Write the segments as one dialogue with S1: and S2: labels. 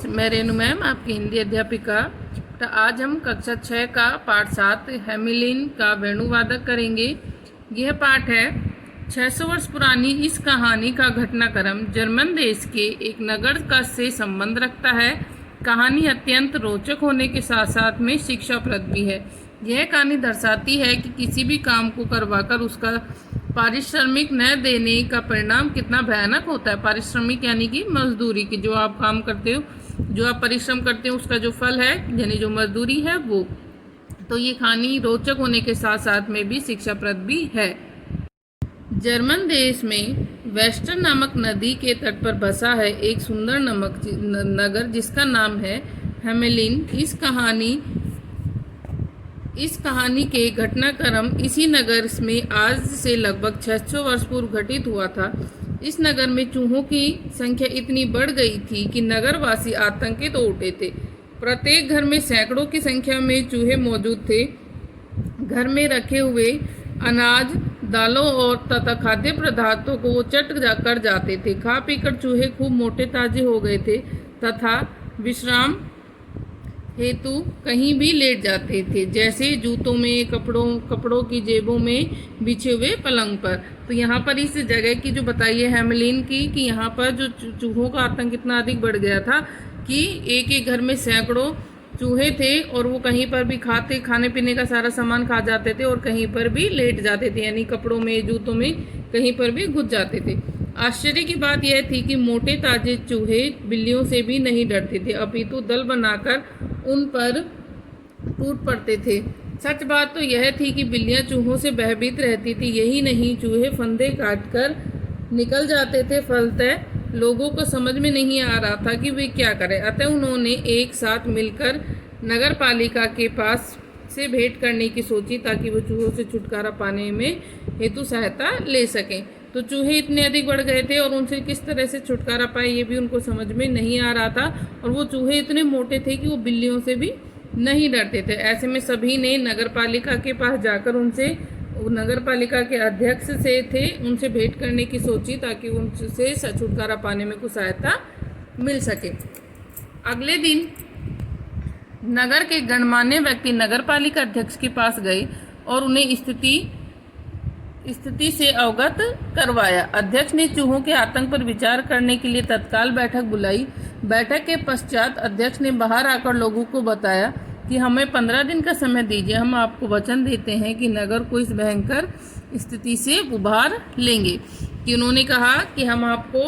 S1: मैं रेणु मैम, आपकी हिंदी अध्यापिका। तो आज हम कक्षा 6 का पाठ 7 हैमिलिन का वेणुवादक करेंगे। यह पाठ है 600 वर्ष पुरानी इस कहानी का घटनाक्रम जर्मन देश के एक नगर का से संबंध रखता है। कहानी अत्यंत रोचक होने के साथ साथ में शिक्षाप्रद भी है। यह कहानी दर्शाती है कि किसी भी काम को करवाकर उसका पारिश्रमिक न देने का परिणाम कितना भयानक होता है। पारिश्रमिक यानी कि मजदूरी की, जो आप काम करते हो, जो आप परिश्रम करते हो, उसका जो फल है यानी जो मजदूरी है वो। तो ये कहानी रोचक होने के साथ साथ में भी शिक्षाप्रद भी है। जर्मन देश में वेस्टर नामक नदी के तट पर बसा है एक सुंदर नगर जिसका नाम है हैमिलिन। इस कहानी के घटनाक्रम इसी नगर में आज से लगभग 600 वर्ष पूर्व घटित हुआ था। इस नगर में चूहों की संख्या इतनी बढ़ गई थी कि नगरवासी आतंकित हो उठे थे। प्रत्येक घर में सैकड़ों की संख्या में चूहे मौजूद थे। घर में रखे हुए अनाज, दालों और तथा खाद्य पदार्थों को वो चट कर जाते थे। खा पीकर चूहे खूब मोटे ताजे हो गए थे तथा विश्राम हेतु कहीं भी लेट जाते थे, जैसे जूतों में, कपड़ों की जेबों में, बिछे हुए पलंग पर। तो यहाँ पर इस जगह की जो बताई है हैमिलिन की, कि यहाँ पर जो चूहों का आतंक इतना अधिक बढ़ गया था कि एक एक घर में सैकड़ों चूहे थे और वो कहीं पर भी खाने पीने का सारा सामान खा जाते थे और कहीं पर भी लेट जाते थे, यानी कपड़ों में, जूतों में कहीं पर भी घुस जाते थे। आश्चर्य की बात यह थी कि मोटे ताजे चूहे बिल्लियों से भी नहीं डरते थे, अपितु दल बनाकर उन पर टूट पड़ते थे। सच बात तो यह थी कि बिल्लियां चूहों से भयभीत रहती थी। यही नहीं, चूहे फंदे काटकर निकल जाते थे। फलतः लोगों को समझ में नहीं आ रहा था कि वे क्या करें। अतः उन्होंने एक साथ मिलकर नगर पालिका के पास से भेंट करने की सोची ताकि वो चूहों से छुटकारा पाने में हेतु सहायता ले सकें। तो चूहे इतने अधिक बढ़ गए थे और उनसे किस तरह से छुटकारा पाए ये भी उनको समझ में नहीं आ रहा था। और वो चूहे इतने मोटे थे कि वो बिल्लियों से भी नहीं डरते थे। ऐसे में सभी ने नगर पालिका के पास जाकर नगर पालिका के अध्यक्ष उनसे भेंट करने की सोची ताकि उनसे छुटकारा पाने में कुछ सहायता मिल सके। अगले दिन नगर के गणमान्य व्यक्ति नगर पालिका अध्यक्ष के पास गए और उन्हें स्थिति से अवगत करवाया। अध्यक्ष ने चूहों के आतंक पर विचार करने के लिए तत्काल बैठक बुलाई। बैठक के पश्चात अध्यक्ष ने बाहर आकर लोगों को बताया कि हमें 15 दिन का समय दीजिए, हम आपको वचन देते हैं कि नगर को इस भयंकर स्थिति से उबार लेंगे। कि उन्होंने कहा कि हम आपको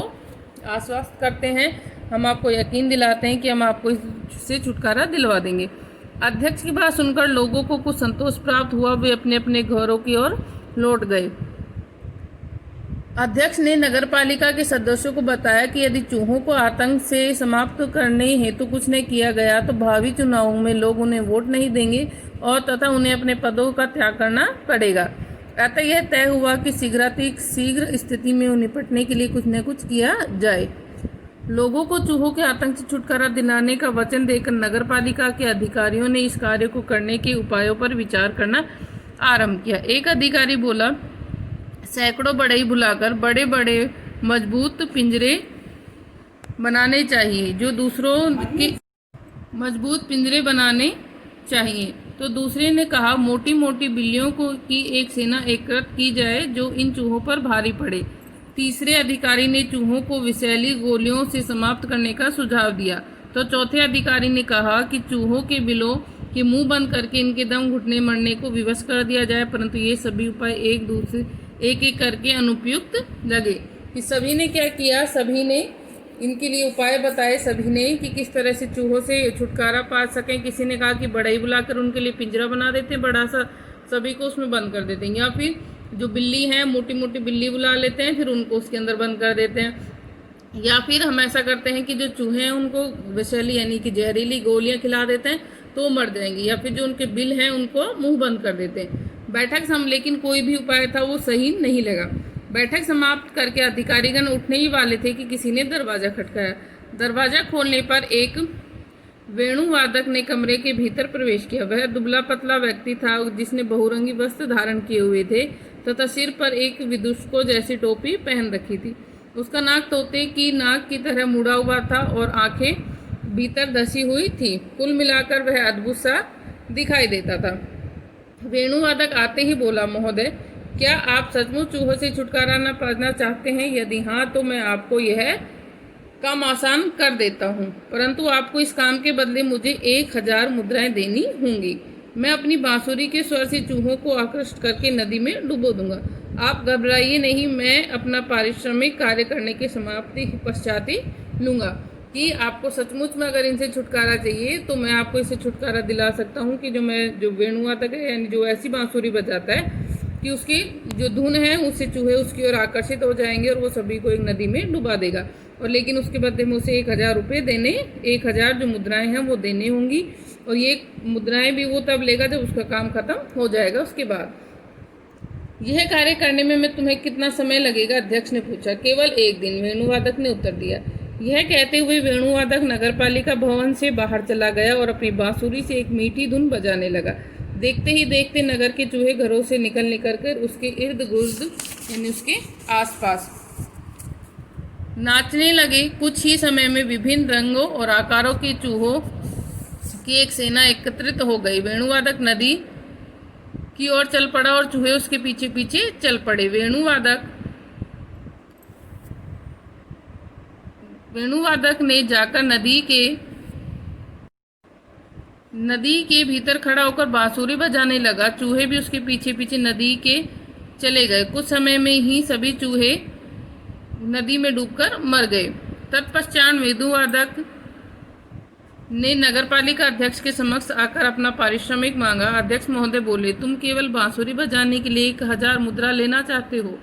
S1: आश्वस्त करते हैं, हम आपको यकीन दिलाते हैं कि हम आपको इससे छुटकारा दिलवा देंगे। अध्यक्ष की बात सुनकर लोगों को कुछ संतोष प्राप्त हुआ। वे अपने अपने घरों की ओर लौट गए। अध्यक्ष ने नगरपालिका के सदस्यों को बताया कि यदि चूहों को आतंक से समाप्त करने हेतु कुछ नहीं किया गया तो भावी चुनावों में लोग उन्हें वोट नहीं देंगे और तथा उन्हें अपने पदों का त्याग करना पड़ेगा। अतः यह तय हुआ कि शीघ्र स्थिति में निपटने के लिए कुछ न कुछ किया जाए। लोगों को चूहों के आतंक से छुटकारा दिलाने का वचन देकर नगरपालिका के अधिकारियों ने इस कार्य को करने के उपायों पर विचार करना आरंभ किया। एक अधिकारी बोला, सैकड़ों बढ़ई बुलाकर बड़े बड़े मजबूत पिंजरे बनाने चाहिए, जो दूसरों के मजबूत पिंजरे बनाने चाहिए। तो दूसरे ने कहा, मोटी मोटी बिल्लियों की एक सेना एकत्र की जाए जो इन चूहों पर भारी पड़े। तीसरे अधिकारी ने चूहों को विषैली गोलियों से समाप्त करने का सुझाव दिया। तो चौथे अधिकारी ने कहा कि चूहों के बिलों के मुंह बंद करके इनके दम घुटने मरने को विवश कर दिया जाए। परंतु ये सभी उपाय एक एक करके अनुपयुक्त लगे। कि सभी ने क्या किया, सभी ने इनके लिए उपाय बताए, सभी ने कि किस तरह से चूहों से छुटकारा पा सकें। किसी ने कहा कि बढ़ई बुलाकर उनके लिए पिंजरा बना देते हैं बड़ा सा, सभी को उसमें बंद कर देते हैं, या फिर जो बिल्ली हैं मोटी मोटी बिल्ली बुला लेते हैं, फिर उनको उसके अंदर बंद कर देते हैं, या फिर हम ऐसा करते हैं कि जो चूहे हैं उनको विषैली यानी कि जहरीली गोलियां खिला देते हैं तो मर जाएंगे, या फिर जो उनके बिल हैं उनको मुंह बंद कर देते हैं। बैठक लेकिन कोई भी उपाय था वो सही नहीं लगा। बैठक समाप्त करके अधिकारीगण उठने ही वाले थे कि किसी ने दरवाज़ा खटकाया। दरवाज़ा खोलने पर एक वेणुवादक ने कमरे के भीतर प्रवेश किया। वह दुबला पतला व्यक्ति था जिसने बहुरंगी वस्त्र धारण किए हुए थे तथा सिर पर एक विदूषकों जैसी टोपी पहन रखी थी। उसका नाक तोते की नाक की तरह मुड़ा हुआ था और आंखें भीतर धसी हुई थी। कुल मिलाकर वह अद्भुत सा दिखाई देता था। वेणुवादक आते ही बोला, महोदय, क्या आप सचमुच चूहों से छुटकारा न पाना चाहते हैं? यदि हाँ तो मैं आपको यह काम आसान कर देता हूँ, परंतु आपको इस काम के बदले मुझे 1000 मुद्राएं देनी होंगी। मैं अपनी बांसुरी के स्वर से चूहों को आकृष्ट करके नदी में डुबो दूंगा। आप घबराइए नहीं, मैं अपना पारिश्रमिक कार्य करने के समाप्ति पश्चात ही लूँगा। कि आपको सचमुच में अगर इनसे छुटकारा चाहिए तो मैं आपको इससे छुटकारा दिला सकता हूँ कि जो वेणुवादक है, यानी जो ऐसी बांसुरी बजाता है कि उसकी जो धुन है उससे चूहे उसकी ओर आकर्षित हो जाएंगे और वो सभी को एक नदी में डुबा देगा। और लेकिन उसके बदले में उसे 1000 रुपये देने, 1000 जो मुद्राएं हैं वो देनी होंगी। और ये मुद्राएं भी वो तब लेगा जब उसका काम खत्म हो जाएगा। उसके बाद यह कार्य करने में मैं तुम्हें कितना समय लगेगा? अध्यक्ष ने पूछा। केवल 1 दिन, वेणुवादक ने उत्तर दिया। यह कहते हुए वेणुवादक नगरपालिका भवन से बाहर चला गया और अपनी बांसुरी से एक मीठी धुन बजाने लगा। देखते ही देखते नगर के चूहे घरों से निकल कर उसके इर्द गिर्द यानी उसके आसपास नाचने लगे। कुछ ही समय में विभिन्न रंगों और आकारों के चूहों की एक सेना एकत्रित हो गई। वेणुवादक नदी की ओर चल पड़ा और चूहे उसके पीछे पीछे चल पड़े। वेणुवादक ने जाकर नदी के भीतर खड़ा होकर बांसुरी बजाने लगा। चूहे भी उसके पीछे पीछे नदी के चले गए। कुछ समय में ही सभी चूहे नदी में डूबकर मर गए। तत्पश्चात वेणुवादक ने नगरपालिका अध्यक्ष के समक्ष आकर अपना पारिश्रमिक मांगा। अध्यक्ष महोदय बोले, तुम केवल बांसुरी बजाने के लिए 1000 मुद्रा लेना चाहते हो?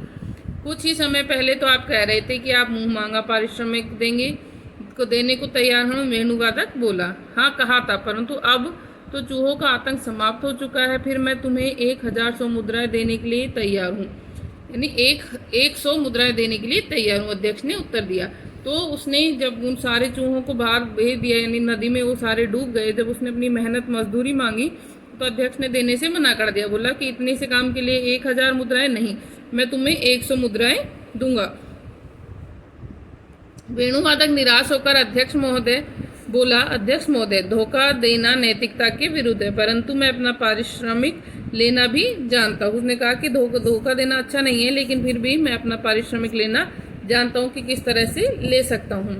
S1: कुछ ही समय पहले तो आप कह रहे थे कि आप मुंह मांगा पारिश्रमिक देने को तैयार हो। वेणुवादक बोला, हाँ कहा था, परंतु अब तो चूहों का आतंक समाप्त हो चुका है। फिर मैं तुम्हें 1100 मुद्राएं देने के लिए तैयार हूँ, यानी 100 मुद्राएं देने के लिए तैयार हूँ, अध्यक्ष ने उत्तर दिया। तो उसने जब उन सारे चूहों को बाहर भेज दिया, यानी नदी में वो सारे डूब गए, जब उसने अपनी मेहनत मजदूरी मांगी तो अध्यक्ष ने देने से मना कर दिया। बोला कि इतने से काम के लिए 1000 मुद्राएं नहीं, मैं तुम्हें 100 मुद्राएं दूंगा। वेणुवादक निराश होकर अध्यक्ष महोदय, धोखा देना नैतिकता के विरुद्ध है, परंतु मैं अपना पारिश्रमिक लेना भी जानता हूँ। उसने कहा कि धोखा देना अच्छा नहीं है, लेकिन फिर भी मैं अपना पारिश्रमिक लेना जानता हूँ कि किस तरह से ले सकता हूँ।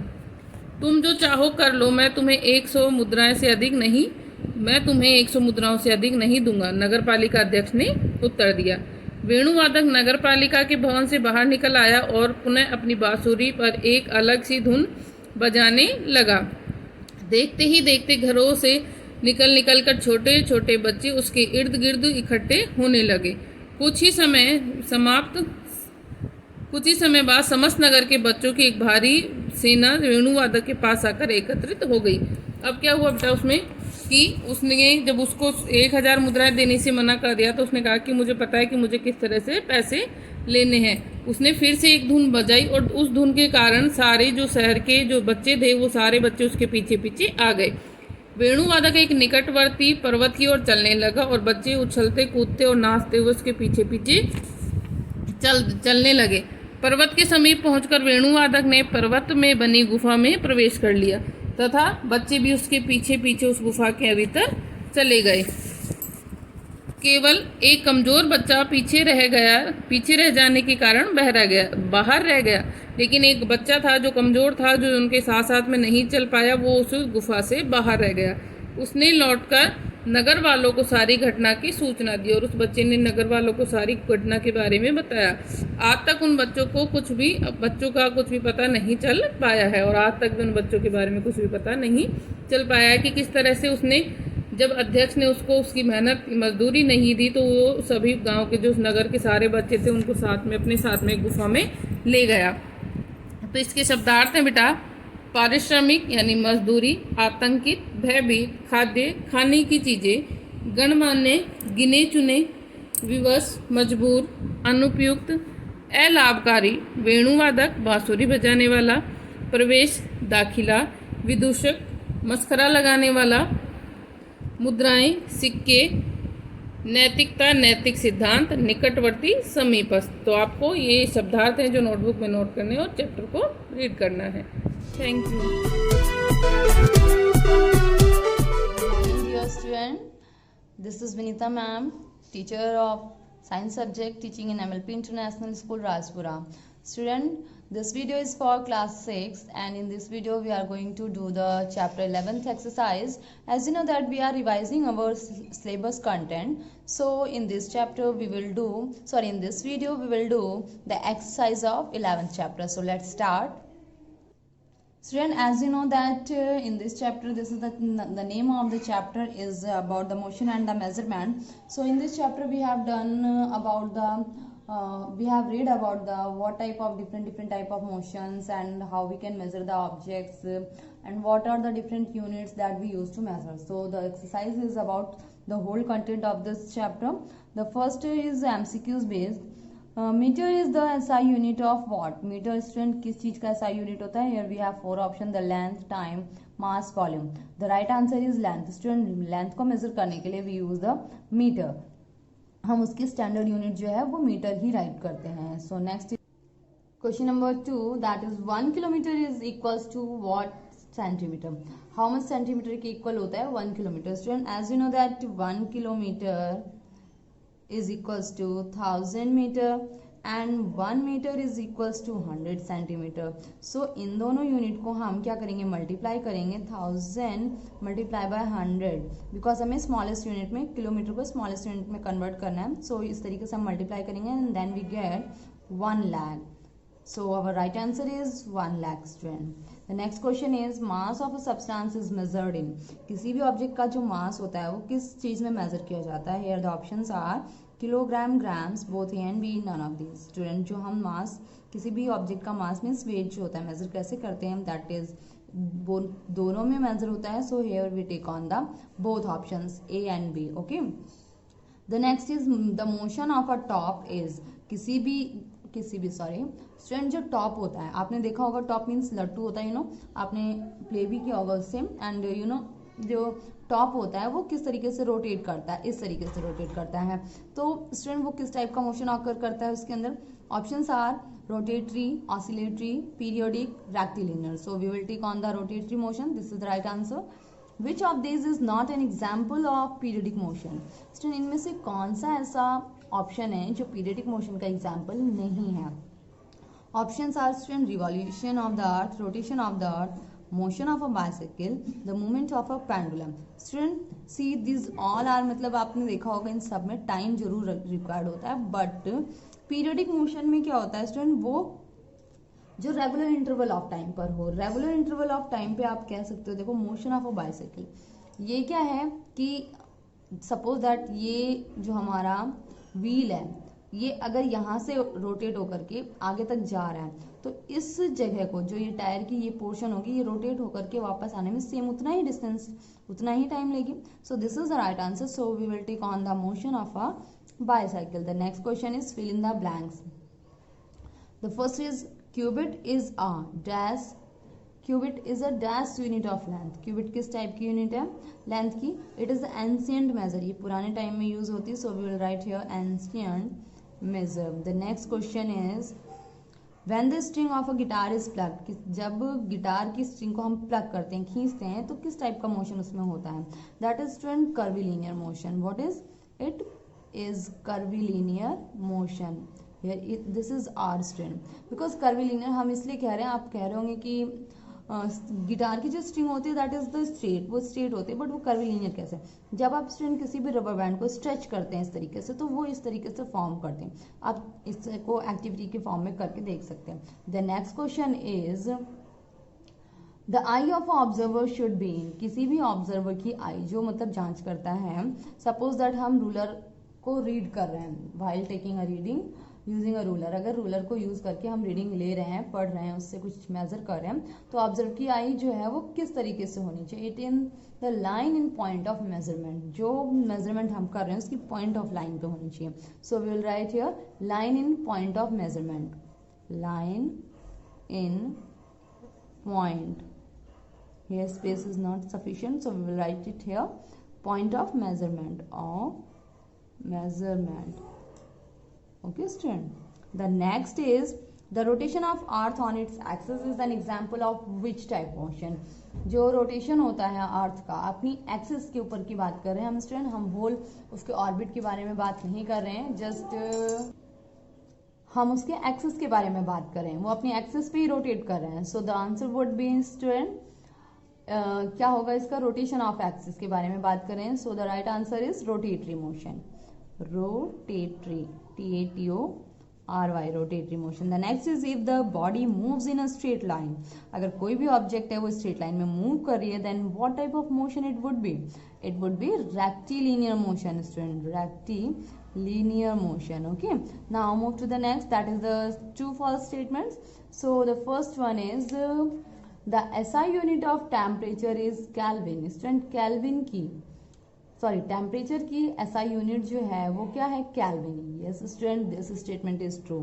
S1: तुम जो चाहो कर लो, मैं तुम्हें 100 मुद्राओं से अधिक नहीं दूंगा, नगरपालिका अध्यक्ष ने उत्तर दिया। वेणुवादक नगरपालिका के भवन से बाहर निकल आया और पुनः अपनी बांसुरी पर एक अलग सी धुन बजाने लगा। देखते ही देखते घरों से निकल कर छोटे छोटे बच्चे उसके इर्द गिर्द इकट्ठे होने लगे। कुछ ही समय बाद समस्त नगर के बच्चों की एक भारी सेना वेणुवादक के पास आकर एकत्रित हो गई। अब क्या हुआ बेटा उसमें कि उसने जब उसको 1000 मुद्राएं देने से मना कर दिया तो उसने कहा कि मुझे पता है कि मुझे किस तरह से पैसे लेने हैं। उसने फिर से एक धुन बजाई और उस धुन के कारण सारे जो शहर के जो बच्चे थे वो सारे बच्चे उसके पीछे पीछे आ गए। वेणुवादक एक निकटवर्ती पर्वत की ओर चलने लगा और बच्चे उछलते कूदते और नाचते हुए उसके पीछे पीछे चलने लगे। पर्वत के समीप पहुंचकर वेणुवादक ने पर्वत में बनी गुफा में प्रवेश कर लिया तथा बच्चे भी उसके पीछे पीछे उस गुफा के भीतर चले गए। केवल एक कमजोर बच्चा पीछे रह जाने के कारण बाहर रह गया, लेकिन एक बच्चा था जो कमजोर था, जो उनके साथ साथ में नहीं चल पाया, वो उस गुफा से बाहर रह गया। उसने लौटकर नगर वालों को सारी घटना की सूचना दी और उस बच्चे ने नगर वालों को सारी घटना के बारे में बताया। आज तक उन बच्चों का कुछ भी पता नहीं चल पाया है और आज तक उन बच्चों के बारे में कुछ भी पता नहीं चल पाया है कि किस तरह से उसने, जब अध्यक्ष ने उसको उसकी मेहनत मजदूरी नहीं दी तो वो सभी गांव के जो नगर के सारे बच्चे थे उनको अपने साथ में गुफा में ले गया। तो इसके शब्दार्थ हैं बेटा, पारिश्रमिक यानी मजदूरी, आतंकित, भयभीत, खाद्य, खाने की चीज़ें, गणमान्य, गिने चुने, विवश, मजबूर, अनुपयुक्त, अलाभकारी, वेणुवादक, बांसुरी बजाने वाला, प्रवेश, दाखिला, विदूषक, मस्खरा लगाने वाला, मुद्राएं, सिक्के, नैतिकता, नैतिक सिद्धांत, निकटवर्ती, समीपस्थ। तो आपको ये शब्दार्थ हैं जो नोटबुक में नोट करने और चैप्टर को रीड करना है। Thank you.
S2: Dear student, this is Vinita ma'am, teacher of science subject teaching in MLP International School, Rajpura. Student, this video is for class 6 and in this video we are going to do the chapter 11th exercise. As you know that we are revising our syllabus content. So in this chapter we will do, in this video we will do the exercise of 11th chapter. So let's start. Student, as you know that in this chapter, this is the name of the chapter is about the motion and the measurement. So in this chapter we have done about the we have read about the what type of different type of motions and how we can measure the objects and what are the different units that we use to measure. So the exercise is about the whole content of this chapter. The first is MCQs based. Metre is the SI unit of what? Metre student किस चीज का SI unit होता है? Here we have 4 option, the length, time, mass, volume. The right answer is length. Student length को measure करने के लिए we use the metre. हम उसकी स्टैंडर्ड यूनिट जो है वो मीटर ही राइट करते हैं. So next question number 2, that is 1 kilometre is equals to what centimetre? How much centimetre के इक्वल होता है 1 kilometre? Student, as you know that 1 kilometre is equals to 1000 meter and 1 meter is equals to 100 centimeter. So इन दोनों unit को हम क्या करेंगे? Multiply करेंगे. 1000 मल्टीप्लाई बाय 100 बिकॉज हमें स्मॉलेस्ट यूनिट में, किलोमीटर को स्मॉलेस्ट यूनिट में कन्वर्ट करना है. सो इस तरीके से हम मल्टीप्लाई करेंगे and then we get 1 lakh. So our right answer is 1 lakh student. The next question is mass of a substance is measured in. किसी भी ऑब्जेक्ट का जो मास होता है वो किस चीज में मेजर किया जाता है? Here the options are kilogram, grams, both A and B, none of these. Student, जो हम मास, किसी भी ऑब्जेक्ट का मास मीन्स वेट जो होता है, मेजर कैसे करते हैं? दैट इज दोनों में मेजर होता है. So here we take on the both options A and B. Okay. The next is the motion of a top is. किसी भी स्टूडेंट, जो टॉप होता है, आपने देखा होगा टॉप मीन्स लट्टू होता है, आपने प्ले भी किया होगा उससे. एंड जो टॉप होता है वो किस तरीके से रोटेट करता है? इस तरीके से रोटेट करता है. तो स्टूडेंट, वो किस टाइप का मोशन ऑकर करता है उसके अंदर? Options are rotatory, oscillatory, periodic, rectilinear. So we will take on the rotatory motion. This is the right answer. Which of this is not an example of periodic motion? Student, इनमें से कौन सा ऐसा option है जो periodic motion का example नहीं है? Options are student revolution of the earth, rotation of the earth, motion of a bicycle, the movement of a pendulum. Student see this all are, मतलब आपने देखा होगा इन सब में टाइम जरूर रिक्वायर्ड होता है. बट पीरियोडिक मोशन में क्या होता है स्टूडेंट? वो जो रेगुलर इंटरवल ऑफ टाइम पर हो. रेगुलर इंटरवल ऑफ टाइम पे आप कह सकते हो, देखो मोशन ऑफ अ बाइसाइकिल, ये क्या है कि सपोज दैट ये जो हमारा व्हील है, ये अगर यहाँ से रोटेट होकर के आगे तक जा रहा है तो इस जगह को, जो ये टायर की ये पोर्शन होगी, ये रोटेट होकर के वापस आने में सेम उतना ही डिस्टेंस, उतना ही टाइम लेगी. So this is the right answer. So we will take on the motion of a bicycle. The next question is fill in the blanks. The first is cubit is a dash. Cubit is a dash unit of length. Cubit किस type की unit है? Length की. It is ancient measure. ये पुराने time में use होती है. So we will write here ancient measure. The next question is when the string of a guitar is plucked. जब गिटार की स्ट्रिंग को हम प्लग करते हैं, खींचते हैं, तो किस टाइप का मोशन उसमें होता है? That is student curvilinear motion. What is it? Is curvilinear motion. This is our strand. Because curvilinear हम इसलिए कह रहे हैं, आप कह रहे होंगे कि गिटार की जो स्ट्रिंग होती है दैट इज द स्ट्रेट, वो स्ट्रेट होती है, बट वो कर्वीलिनियर कैसे? जब आप स्ट्रिंग किसी भी रबर बैंड को स्ट्रेच करते हैं इस तरीके से, तो वो इस तरीके से फॉर्म करते हैं. आप इसको एक्टिविटी के फॉर्म में करके देख सकते हैं. The next question is the I of observer should be in. किसी भी ऑब्जर्वर की आई, जो मतलब जांच करता है, सपोज दैट हम रूलर को रीड कर रहे हैं, while taking a reading using a ruler. अगर रूलर को यूज करके हम रीडिंग ले रहे हैं, पढ़ रहे हैं, उससे कुछ मेजर कर रहे हैं, तो ऑब्जर्व की आई जो है वो किस तरीके से होनी चाहिए? It in the line in point of measurement. जो मेजरमेंट हम कर रहे हैं उसकी पॉइंट ऑफ लाइन पे होनी चाहिए. So we will write here line in point of measurement. Line in point Here space is not sufficient, so we will write it here. Point of measurement. Okay, student. The next is the rotation of earth on its axis is an example of which type motion. जो rotation होता है अर्थ का अपनी axis के ऊपर की बात कर रहे हैं हम स्टूडेंट, हम होल उसके ऑर्बिट के बारे में बात नहीं कर रहे हैं, जस्ट हम उसके एक्सिस के बारे में बात कर रहे हैं, वो अपनी एक्सिस पे ही रोटेट कर रहे हैं. So the answer would B student क्या होगा इसका, रोटेशन ऑफ एक्सिस के बारे में बात कर रहे हैं. So the right answer is rotatory motion. Rotatory, TATORY, rotatory motion. The next is if the body moves in a straight line. अगर कोई भी ऑब्जेक्ट है वो स्ट्रेट लाइन में मूव कर रही है, then what type of motion it would be? It would be rectilinear motion student, rectilinear motion. Okay, now move to the next, that is the true false statements. So the first one is the SI unit of temperature is Kelvin. Student kelvin की temperature की SI unit जो है वो क्या है? Kelvin. Yes student, this statement is true.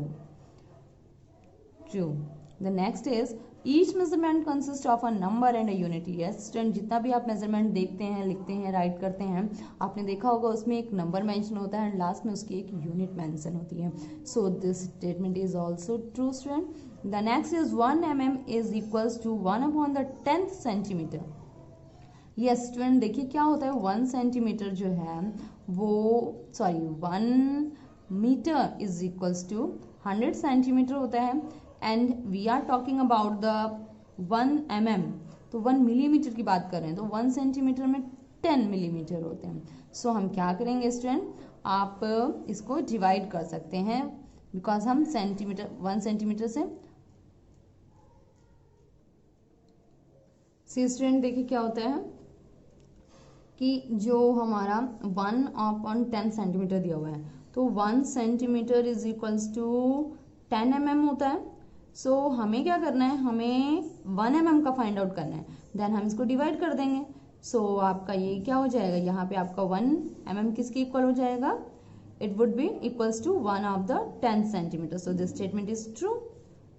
S2: The next is each measurement consist of a number and a unit. Yes student, जितना भी आप मेजरमेंट देखते हैं, लिखते हैं, राइट करते हैं, आपने देखा होगा उसमें एक नंबर मेंशन होता है एंड लास्ट में उसकी एक यूनिट मेंशन होती है. So this statement is also true student. The next is 1 mm is equals to 1/10 centimetre. Yes student, देखिए क्या होता है, 1 सेंटीमीटर जो है वो 1 metre is equals to 100 centimetre होता है. And we are talking about the 1 mm, तो 1 मिलीमीटर की बात कर रहे हैं, तो 1 सेंटीमीटर में 10 मिलीमीटर होते हैं. सो हम क्या करेंगे स्टूडेंट, आप इसको डिवाइड कर सकते हैं, बिकॉज हम सेंटीमीटर 1 सेंटीमीटर से स्टूडेंट देखिए क्या होता है कि जो हमारा 1/10 सेंटीमीटर दिया हुआ है, तो 1 centimetre is equals to 10 mm होता है. सो हमें क्या करना है, हमें 1 mm का फाइंड आउट करना है, देन हम इसको डिवाइड कर देंगे. सो आपका ये क्या हो जाएगा, यहाँ पे आपका 1 mm किसके इक्वल हो जाएगा? It would be equals to 1/10 centimetre. So this statement is true.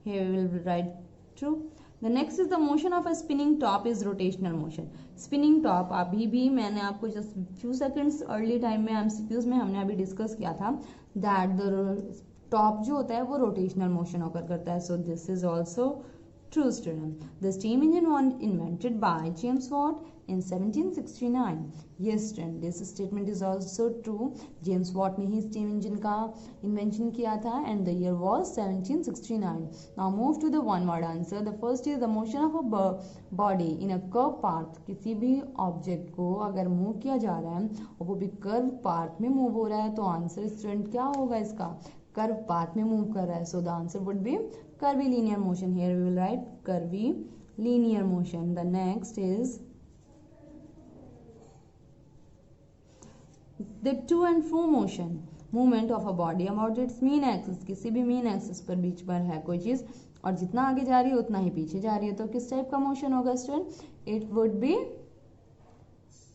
S2: Here we will write true. The next is the motion of a spinning top is rotational motion. Spinning top अभी भी मैंने आपको just few seconds early time में MCQs में हमने अभी discuss किया था that the top जो होता है वो rotational motion occur करता है. So this is also true student. The steam engine was invented by James Watt in 1769. Yes student, this statement is also true. James Watt ने ही steam engine का invention किया था and the year was 1769. Now move to the one word answer. The first is the motion of a body in a curved path. किसी भी object को अगर move किया जा रहा है और वो भी curved path में move हो रहा है, तो answer student क्या होगा इसका? कर्व पाथ में मूव कर रहा है. सो the answer would B curvilinear motion. Here we will write curvilinear motion. The next is the to and fro motion, movement of a body about its mean axis. किसी भी mean axis पर बीच पर है कोई चीज और जितना आगे जा रही है उतना ही पीछे जा रही है, तो किस टाइप का मोशन होगा student? It would B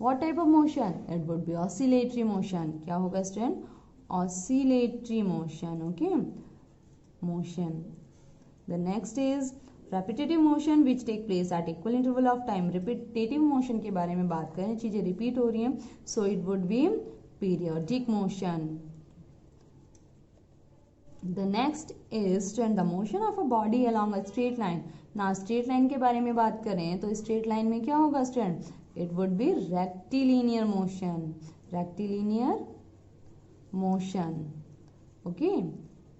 S2: what type of motion? It would be oscillatory motion. क्या होगा student? Oscillatory motion. Okay, motion. The next is repetitive motion which take place at equal interval of time. Repetitive motion के बारे में बात करें, चीजें repeat हो रही हैं, so it would be periodic motion. The next is the motion of a body along a straight line. Now straight line के बारे में बात करें तो straight line में क्या होगा student? It would be rectilinear motion. Rectilinear motion. Okay,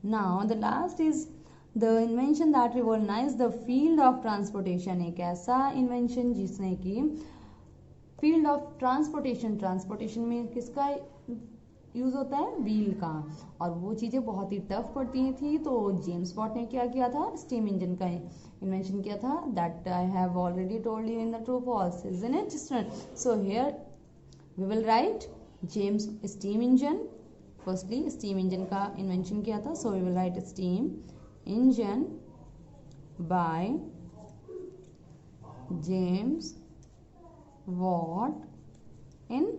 S2: now the last is the invention that revolutionized the field of transportation. एक ऐसा invention जिसने कि field of transportation में किसका यूज होता है? व्हील का, और वो चीजें बहुत ही टफ पड़ती थी, तो जेम्स वॉट ने क्या किया था? स्टीम इंजन का इन्वेंशन किया था. That I have already told you in the true false, isn't it student? So here we will write James steam engine. Firstly steam engine का इन्वेंशन किया था, so we will write steam engine by James Watt in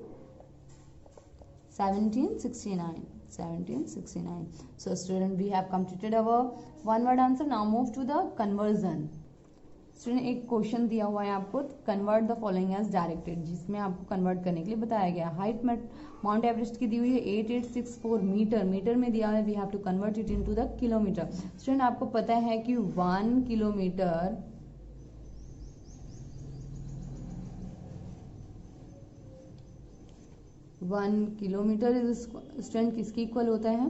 S2: 1769. So student, we have completed our one word answer. Now move to the conversion. Student एक question दिया हुआ है आपको, convert the following as directed, जिसमें आपको convert करने के लिए बताया गया। हाइट माउंट एवरेस्ट की दी हुई है 8864 मीटर, मीटर में दिया है, we have to convert it into the kilometre. Student आपको पता है कि 1 किलोमीटर 1 किलोमीटर इज स्टूडेंट किसकी इक्वल होता है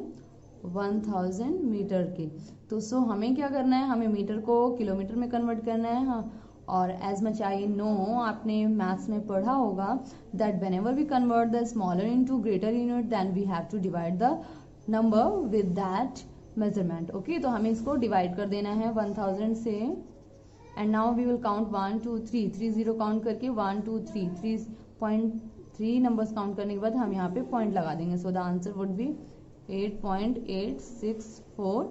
S2: 1000 मीटर के। तो सो हमें क्या करना है, हमें मीटर को किलोमीटर में कन्वर्ट करना है। हाँ, और एज मच आई नो, आपने मैथ्स में पढ़ा होगा that whenever we convert the smaller into greater unit then we have to divide the number with that measurement. Okay, तो हमें इसको डिवाइड कर देना है 1000 से। And now we will count 1 2 3 3 0 count करके 1 2 3 3.3 नंबर्स काउंट करने के बाद हम यहाँ पे पॉइंट लगा देंगे। So the answer would be 8.864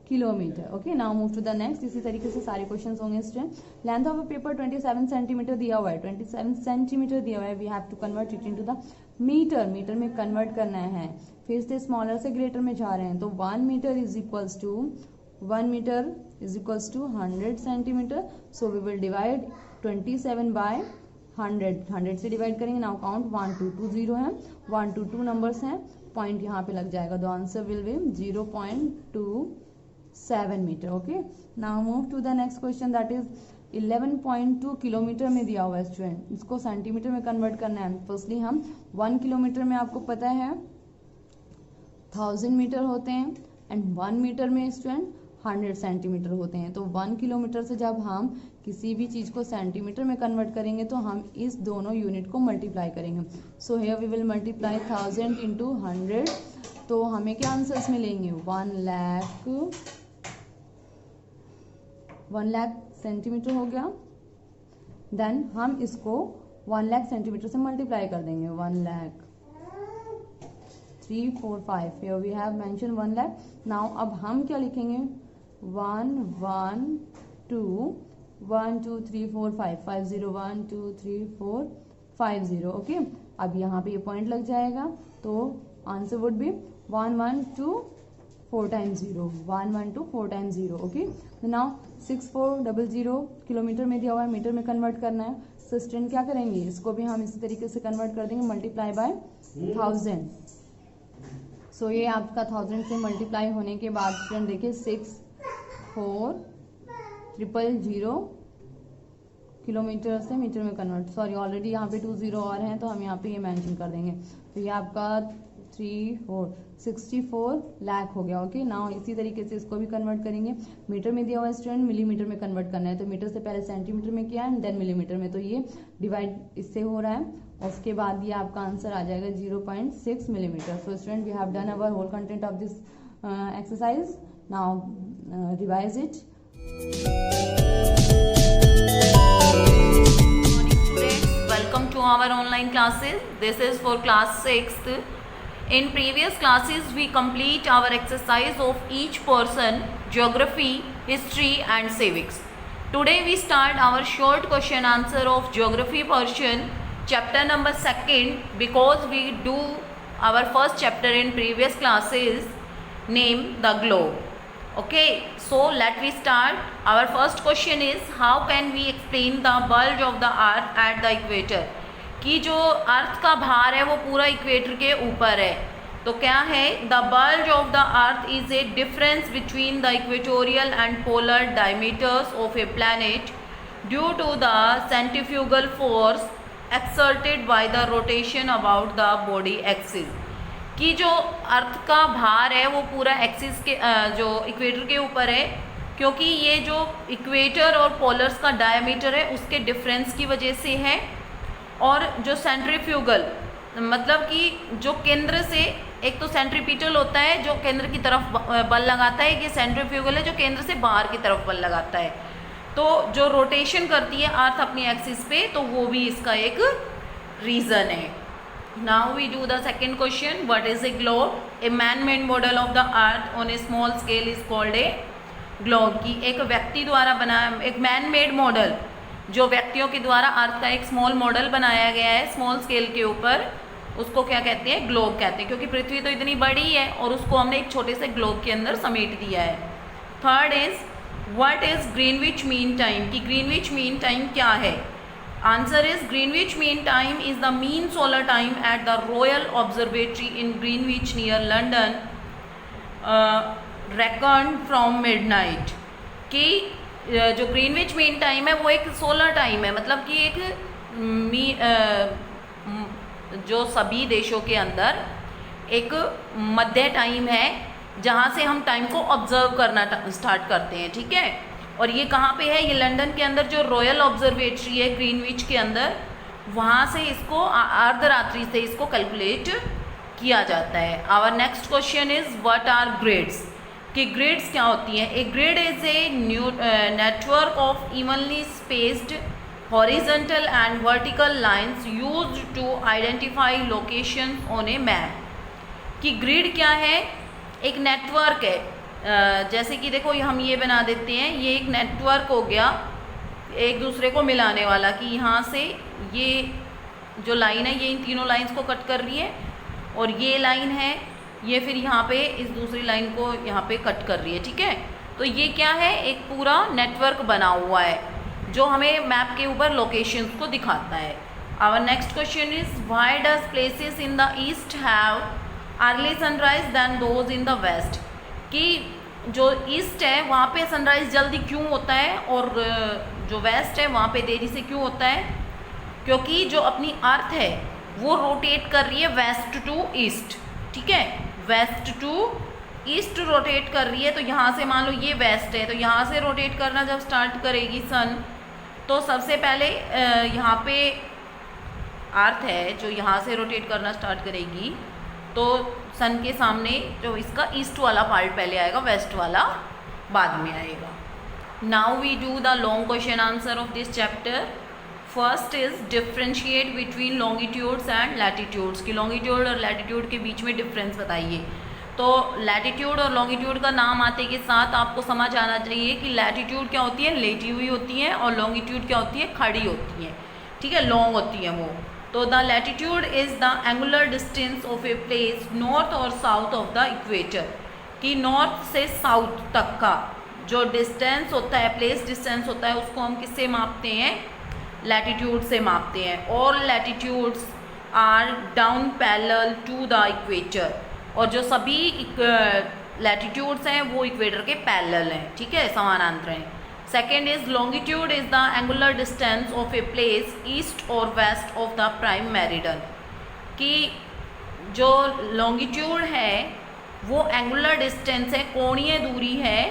S2: kilometre. Okay, now move to the next. इसी तरीके से सारे क्वेश्चंस होंगे student. Length of a paper 27 centimetre दिया हुआ है, 27 सेंटीमीटर दिया हुआ है, we have to convert it into the metre, metre में कन्वर्ट करना है। फिर से स्मॉलर से ग्रेटर में जा रहे हैं, तो 1 metre is equals to 100 centimetre. So we will divide 27 by 100 से डिवाइड करेंगे। नाउ काउंट 1 2 2 0 है, 1 2 2 नंबर्स हैं, पॉइंट यहाँ पे लग जाएगा। The answer will be 0.27 metre. Okay, now move to the next question that is 11.2 kilometre में दिया हुआ है स्टूडेंट, इसको सेंटीमीटर में कन्वर्ट करना है। फर्स्टली हम 1 किलोमीटर में आपको पता है 1000 मीटर होते हैं एंड 1 मीटर में स्टूडेंट 100 सेंटीमीटर होते हैं। तो 1 किलोमीटर से जब हम किसी भी चीज को सेंटीमीटर में कन्वर्ट करेंगे तो हम इस दोनों यूनिट को मल्टीप्लाई करेंगे। So here we will multiply 1000 into 100, तो हमें क्या आंसर्स मिलेंगे 1 लाख सेंटीमीटर हो गया। देन हम इसको 1 लाख सेंटीमीटर से मल्टीप्लाई कर देंगे, 1,03,4,5, here we have mention 1 lakh. Now अब हम क्या लिखेंगे 1 1 2 1 2 3 4 5 5 0 1 2 3 4 5 0। ओके, अब यहाँ पे ये पॉइंट लग जाएगा, तो answer would B 1 1 2 4 times 0, 1 1 2 4 times 0। Okay, now 6400 kilometre में दिया हुआ है, मीटर में कन्वर्ट करना है। सो स्टूडेंट क्या करेंगे, इसको भी हम इसी तरीके से कन्वर्ट कर देंगे, मल्टीप्लाई बाय 1000। सो ये आपका 1000 से मल्टीप्लाई होने के बाद स्टूडेंट देखिए 6400 किलोमीटर से मीटर में कन्वर्ट, सॉरी ऑलरेडी यहाँ पे 2 0 और हैं, तो हम यहाँ पे ये मेंशन कर देंगे। तो ये आपका 64 लाख हो गया। ओके, नाउ इसी तरीके से इसको भी कन्वर्ट करेंगे। मीटर में दिया हुआ है स्टूडेंट, मिलीमीटर में कन्वर्ट करना है, तो मीटर से पहले सेंटीमीटर में किया एंड देन मिलीमीटर में, तो ये डिवाइड इससे हो रहा है। उसके बाद ये आपका आंसर आ जाएगा 0.6 millimetre. So student we have done our whole content of this exercise. Now revise it.
S3: Welcome to our online classes. This is for class 6th. In previous classes we complete our exercise of each person, geography, history and civics. Today we start our short question answer of geography portion, chapter number 2nd, because we do our first chapter in previous classes named the globe. Okay, so let me start. Our first question is how can we explain the bulge of the earth at the equator? कि जो अर्थ का भार है वो पूरा equator के ऊपर है, तो क्या है the bulge of the earth is a difference between the equatorial and polar diameters of a planet due to the centrifugal force exerted by the rotation about the body axis. कि जो अर्थ का भार है वो पूरा एक्सिस के जो equator के ऊपर है, क्योंकि ये जो इक्वेटर और पोलर्स का डायमीटर है उसके डिफरेंस की वजह से है। और जो सेंट्रीफ्यूगल मतलब कि जो केंद्र से, एक तो सेंट्रीपिटल होता है जो केंद्र की तरफ बल लगाता है, ये सेंट्रीफ्यूगल है जो केंद्र से बाहर की तरफ बल लगाता है। तो जो रोटेशन करती है अर्थ अपनी एक्सिस पे, तो वो भी इसका एक रीज़न है। Now we do the second question. What is a globe? A man-made model of the earth on a small scale is called a globe. कि एक व्यक्ति द्वारा बनाया, एक man-made model, जो व्यक्तियों के द्वारा अर्थ का एक स्मॉल मॉडल बनाया गया है स्मॉल स्केल के ऊपर, उसको क्या कहते हैं, ग्लोब कहते हैं, क्योंकि पृथ्वी तो इतनी बड़ी है और उसको हमने एक छोटे से ग्लोब के अंदर समेट दिया है। Third is what is Greenwich mean time, कि ग्रीनविच मीन टाइम क्या है? Answer is Greenwich mean time is the mean solar time at the royal observatory in Greenwich near London, record from midnight. कि जो Greenwich mean time है वो एक solar time है, मतलब कि एक जो सभी देशों के अंदर एक मध्य टाइम है जहाँ से हम टाइम को ऑब्जर्व करना स्टार्ट करते हैं, ठीक है। और ये कहाँ पे है? ये लंदन के अंदर जो रॉयल ऑब्जर्वेटरी है ग्रीनविच के अंदर, वहाँ से इसको अर्धरात्रि से इसको कैलकुलेट किया जाता है। Our next question is what are grids, कि ग्रिड्स क्या होती हैं? A grid is a network of evenly spaced horizontal and vertical lines used to identify locations on a map. कि ग्रिड क्या है? एक नेटवर्क है, जैसे कि देखो हम ये बना देते हैं, ये एक नेटवर्क हो गया एक दूसरे को मिलाने वाला, कि यहाँ से ये जो लाइन है ये इन तीनों लाइंस को कट कर रही है, और ये लाइन है ये फिर यहाँ पे इस दूसरी लाइन को यहाँ पे कट कर रही है, ठीक है। तो ये क्या है? एक पूरा नेटवर्क बना हुआ है जो हमें मैप के ऊपर लोकेशंस को दिखाता है। Our next question is why does places in the east have early sunrise than those in the west, कि जो ईस्ट है वहाँ पे सनराइज जल्दी क्यों होता है और जो वेस्ट है वहाँ पे देरी से क्यों होता है? क्योंकि जो अपनी अर्थ है वो रोटेट कर रही है वेस्ट टू ईस्ट, ठीक है, वेस्ट टू ईस्ट रोटेट कर रही है। तो यहाँ से मान लो ये वेस्ट है, तो यहाँ से रोटेट करना जब स्टार्ट करेगी सन, तो सबसे पहले यहाँ पे अर्थ है जो यहाँ से रोटेट करना स्टार्ट करेगी, तो सन के सामने जो इसका ईस्ट वाला पार्ट पहले आएगा, वेस्ट वाला बाद में आएगा। Now we do the long question answer of this chapter. First is differentiate between longitudes and latitudes, कि लॉन्गिट्यूड और लैटिट्यूड के बीच में डिफरेंस बताइए। तो लैटिट्यूड और लॉन्गिट्यूड का नाम आते के साथ आपको समझ आना चाहिए कि लैटिट्यूड क्या होती है? लेटी हुई होती है, और लॉन्गिट्यूड क्या होती है? खड़ी होती है, ठीक है, लॉन्ग होती है वो। तो the latitude is the angular distance of a place north और साउथ ऑफ द इक्वेटर, कि नॉर्थ से साउथ तक का जो डिस्टेंस होता है, प्लेस डिस्टेंस होता है, उसको हम किससे मापते हैं? लैटिट्यूड से मापते हैं। और latitudes are down parallel to the equator, और जो सभी लैटिट्यूड्स हैं वो इक्वेटर के पैरेलल हैं, ठीक है, समानांतर हैं। Second is longitude is the angular distance of a place east और west of the prime meridian, कि जो लॉन्गिट्यूड है वो एंगुलर डिस्टेंस है, कोणीय दूरी है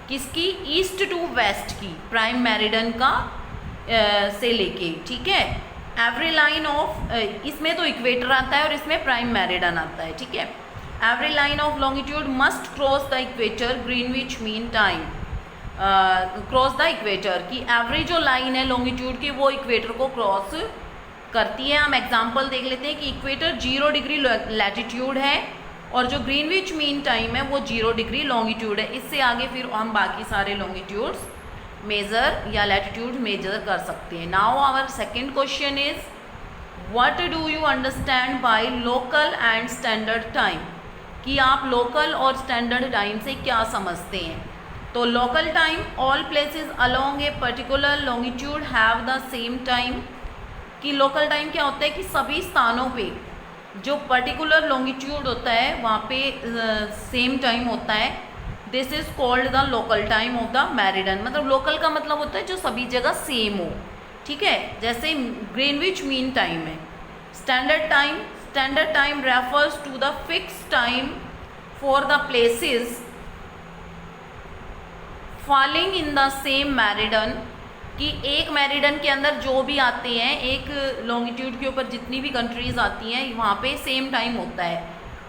S3: किसकी? ईस्ट टू वेस्ट की, प्राइम मेरिडियन का से लेके, ठीक है। एवरी लाइन ऑफ, इसमें तो इक्वेटर आता है और इसमें प्राइम मेरिडियन आता है, ठीक है। Every line of longitude must cross the equator Greenwich mean time, cross the equator, की एवरी जो लाइन है लॉन्गिट्यूड की वो इक्वेटर को क्रॉस करती है। हम एग्जांपल देख लेते हैं कि इक्वेटर 0 डिग्री लैटिट्यूड है और जो ग्रीनविच मीन टाइम है वो 0 डिग्री लॉन्गिट्यूड है। इससे आगे फिर हम बाकी सारे लॉन्गिट्यूड्स मेज़र या लैटिट्यूड मेजर कर सकते हैं। Now our second question is what do you understand by local and standard time, कि आप लोकल और स्टैंडर्ड टाइम से क्या समझते हैं। तो local time, all places along a particular longitude have the same time, कि लोकल टाइम क्या होता है कि सभी स्थानों पे जो पर्टिकुलर लॉन्गिट्यूड होता है वहाँ पे सेम टाइम होता है। This is called the local time of the meridian, मतलब लोकल का मतलब होता है जो सभी जगह सेम हो, ठीक है, जैसे ग्रीनविच मीन टाइम है। Standard time refers to the fix time for the places falling in the same meridian, कि एक मेरिडियन के अंदर जो भी आते हैं, एक लॉन्गिट्यूड के ऊपर जितनी भी कंट्रीज़ आती हैं वहाँ पे सेम टाइम होता है,